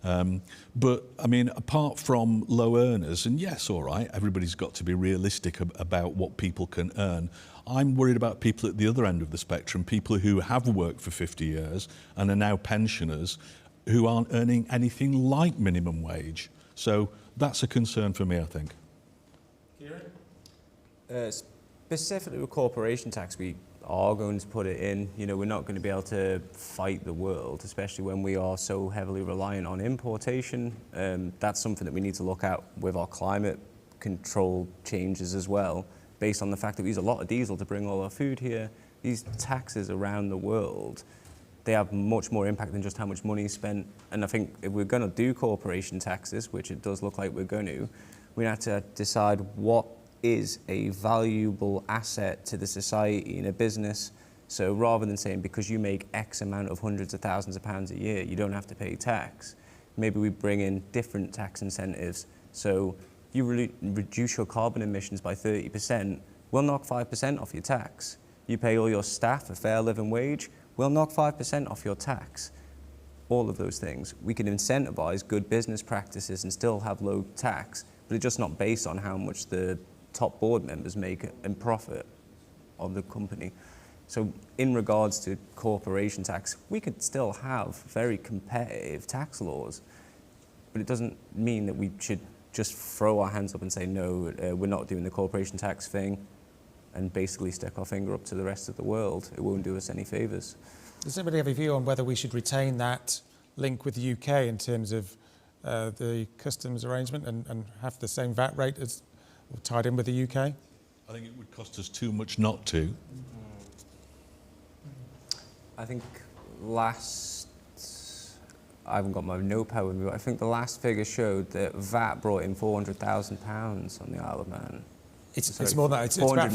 But, I mean, apart from low earners, and yes, all right, everybody's got to be realistic about what people can earn. I'm worried about people at the other end of the spectrum, people who have worked for 50 years and are now pensioners who aren't earning anything like minimum wage. So that's a concern for me, I think. Kieran? Specifically with corporation tax, we are going to put it in. You know, we're not going to be able to fight the world, especially when we are so heavily reliant on importation. That's something that we need to look at with our climate control changes as well, based on the fact that we use a lot of diesel to bring all our food here. These taxes around the world, they have much more impact than just how much money is spent. And I think if we're going to do corporation taxes, which it does look like we're going to, we have to decide what is a valuable asset to the society in a business. So rather than saying because you make X amount of hundreds of thousands of pounds a year, you don't have to pay tax, maybe we bring in different tax incentives. So if you reduce your carbon emissions by 30%, we'll knock 5% off your tax. You pay all your staff a fair living wage, we'll knock 5% off your tax. All of those things. We can incentivize good business practices and still have low tax, but it's just not based on how much the top board members make in profit of the company. So in regards to corporation tax, we could still have very competitive tax laws, but it doesn't mean that we should just throw our hands up and say, no, we're not doing the corporation tax thing, and basically stick our finger up to the rest of the world. It won't do us any favours. Does anybody have a view on whether we should retain that link with the UK in terms of the customs arrangement and have the same VAT rate as tied in with the UK? I think it would cost us too much not to. I think I haven't got my notepad with me, but I think the last figure showed that VAT brought in £400,000 on the Isle of Man. It's more than that. It's about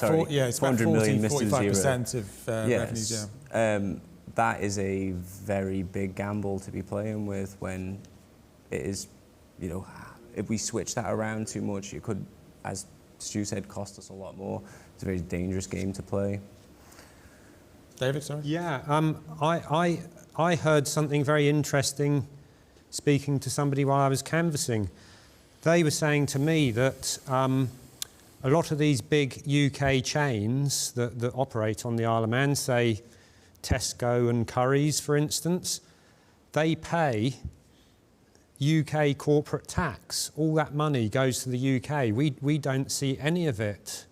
40-45% of revenues. Yeah. That is a very big gamble to be playing with when it is, you know, if we switch that around too much, it could, as Stu said, cost us a lot more. It's a very dangerous game to play. David, sorry? Yeah, I heard something very interesting speaking to somebody while I was canvassing. They were saying to me that a lot of these big UK chains that operate on the Isle of Man, say Tesco and Currys, for instance, they pay UK corporate tax. All that money goes to the UK. We don't see any of it.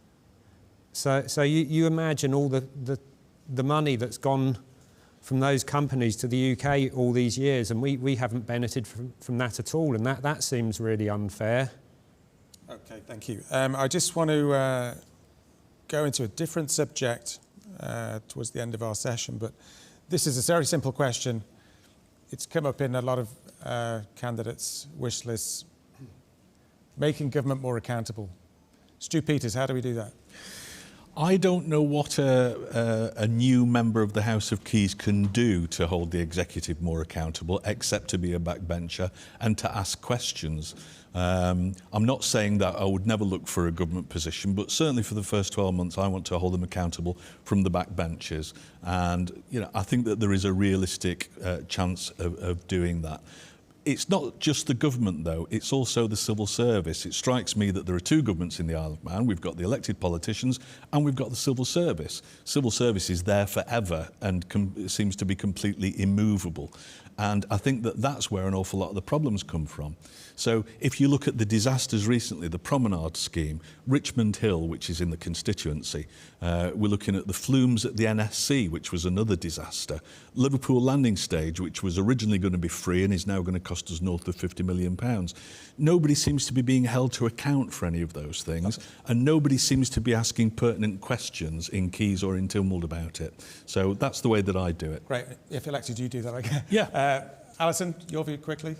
So you imagine all the money that's gone from those companies to the UK all these years, and we haven't benefited from that at all, and that seems really unfair. Okay, thank you. I just want to go into a different subject towards the end of our session, but this is a very simple question. It's come up in a lot of candidates' wish lists. Making government more accountable. Stu Peters, how do we do that? I don't know what a new member of the House of Keys can do to hold the executive more accountable, except to be a backbencher and to ask questions. I'm not saying that I would never look for a government position, but certainly for the first 12 months, I want to hold them accountable from the backbenches. And I think that there is a realistic chance of doing that. It's not just the government, though. It's also the civil service. It strikes me that there are two governments in the Isle of Man. We've got the elected politicians and we've got the civil service. Civil service is there forever and seems to be completely immovable. And I think that that's where an awful lot of the problems come from. So if you look at the disasters recently, the promenade scheme, Richmond Hill, which is in the constituency, we're looking at the flumes at the NSC, which was another disaster, Liverpool landing stage, which was originally going to be free and is now going to cost us north of £50 million. Nobody seems to be being held to account for any of those things, and nobody seems to be asking pertinent questions in Keys or in Tynwald about it. So that's the way that I do it. Great. If elected, you do that, I guess. Yeah. Alison, your view quickly?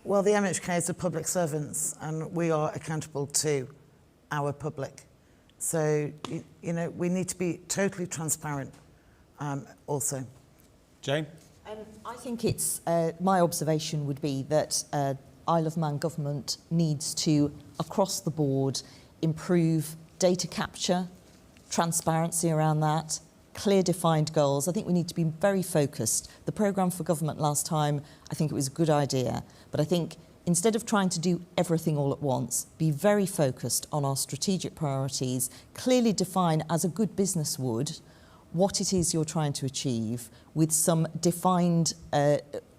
Well, the MHKs are public servants and we are accountable to our public. So, we need to be totally transparent also. Jane? I think it's, my observation would be that Isle of Man government needs to, across the board, improve data capture, transparency around that, clear defined goals. I think we need to be very focused. The programme for government last time, I think it was a good idea, but I think instead of trying to do everything all at once, be very focused on our strategic priorities, clearly define, as a good business would, what it is you're trying to achieve with some defined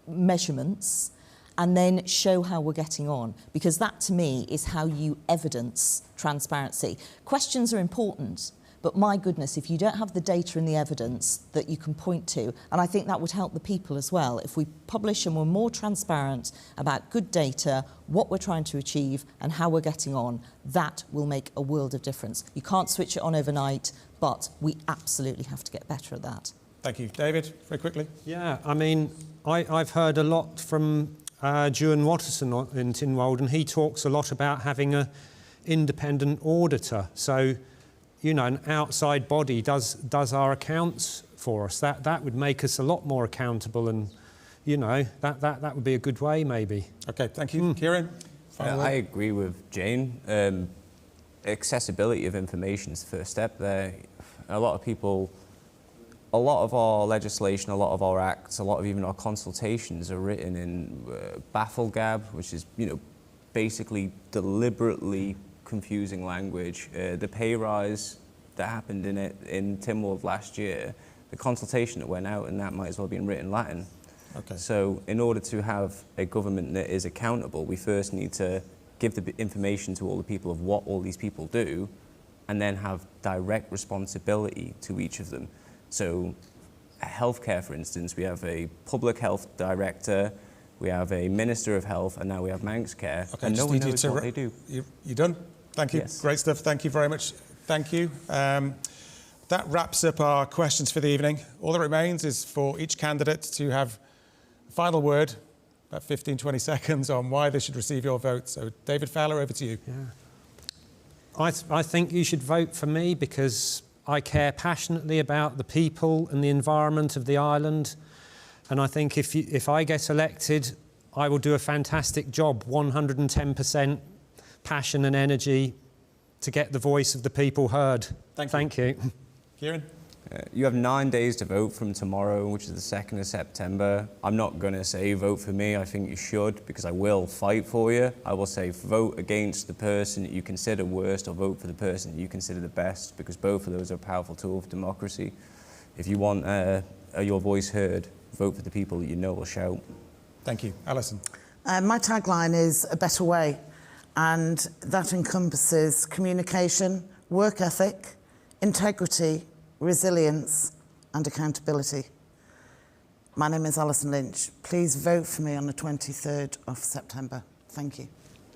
measurements, and then show how we're getting on, because that to me is how you evidence transparency. Questions are important, but my goodness, if you don't have the data and the evidence that you can point to, and I think that would help the people as well, if we publish and we're more transparent about good data, what we're trying to achieve and how we're getting on, that will make a world of difference. You can't switch it on overnight, but we absolutely have to get better at that. Thank you. David, very quickly. Yeah, I mean, I've heard a lot from Duan Watterson in Tynwald, and he talks a lot about having an independent auditor. So, an outside body does our accounts for us. That would make us a lot more accountable, and that would be a good way, maybe. Okay, thank you. Kieran? I agree with Jane. Accessibility of information is the first step there. A lot of our legislation, a lot of our acts, a lot of even our consultations are written in bafflegab, which is, basically deliberately confusing language. The pay rise that happened in Tynwald last year, the consultation that went out, and that might as well be in written Latin. Okay. So in order to have a government that is accountable, we first need to give the information to all the people of what all these people do, and then have direct responsibility to each of them. So healthcare, for instance, we have a public health director, we have a minister of health, and now we have Manx Care, Okay, and no one knows what they do. You done? Thank you. Yes. Great stuff. Thank you very much. Thank you. That wraps up our questions for the evening. All that remains is for each candidate to have a final word, about 15, 20 seconds, on why they should receive your vote. So, David Fowler, over to you. Yeah. I think you should vote for me because I care passionately about the people and the environment of the island. And I think if I get elected, I will do a fantastic job, 110% passion and energy to get the voice of the people heard. Thank you. you. Kieran? You have 9 days to vote from tomorrow, which is the 2nd of September. I'm not going to say vote for me. I think you should, because I will fight for you. I will say vote against the person that you consider worst or vote for the person that you consider the best, because both of those are a powerful tool for democracy. If you want your voice heard, vote for the people that you know will shout. Thank you. Alison. My tagline is a better way, and that encompasses communication, work ethic, integrity, resilience and accountability. My name is Alison Lynch. Please vote for me on the 23rd of September. Thank you.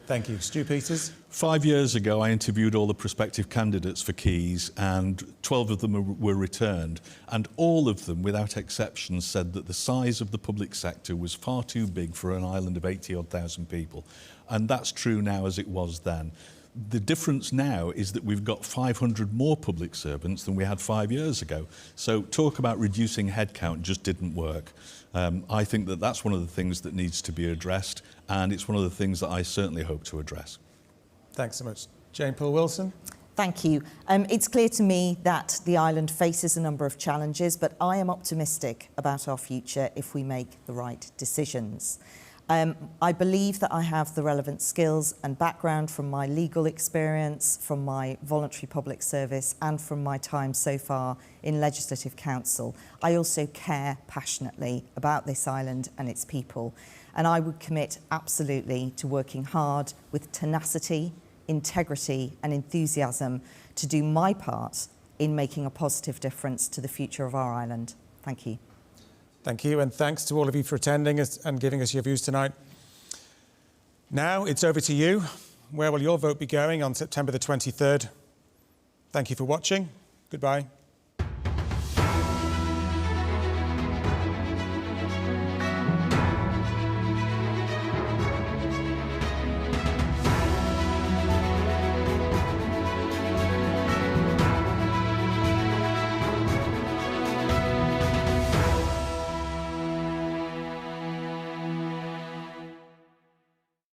Thank you. Stu Peters. 5 years ago, I interviewed all the prospective candidates for Keys, and 12 of them were returned. And all of them, without exception, said that the size of the public sector was far too big for an island of 80-odd thousand people. And that's true now as it was then. The difference now is that we've got 500 more public servants than we had 5 years ago. So talk about reducing headcount just didn't work. I think that that's one of the things that needs to be addressed, and it's one of the things that I certainly hope to address. Thanks so much. Jane Poole-Wilson. Thank you. It's clear to me that the island faces a number of challenges, but I am optimistic about our future if we make the right decisions. I believe that I have the relevant skills and background from my legal experience, from my voluntary public service and from my time so far in Legislative Council. I also care passionately about this island and its people, and I would commit absolutely to working hard with tenacity, integrity and enthusiasm to do my part in making a positive difference to the future of our island. Thank you. Thank you, and thanks to all of you for attending us and giving us your views tonight. Now it's over to you. Where will your vote be going on September the 23rd? Thank you for watching. Goodbye.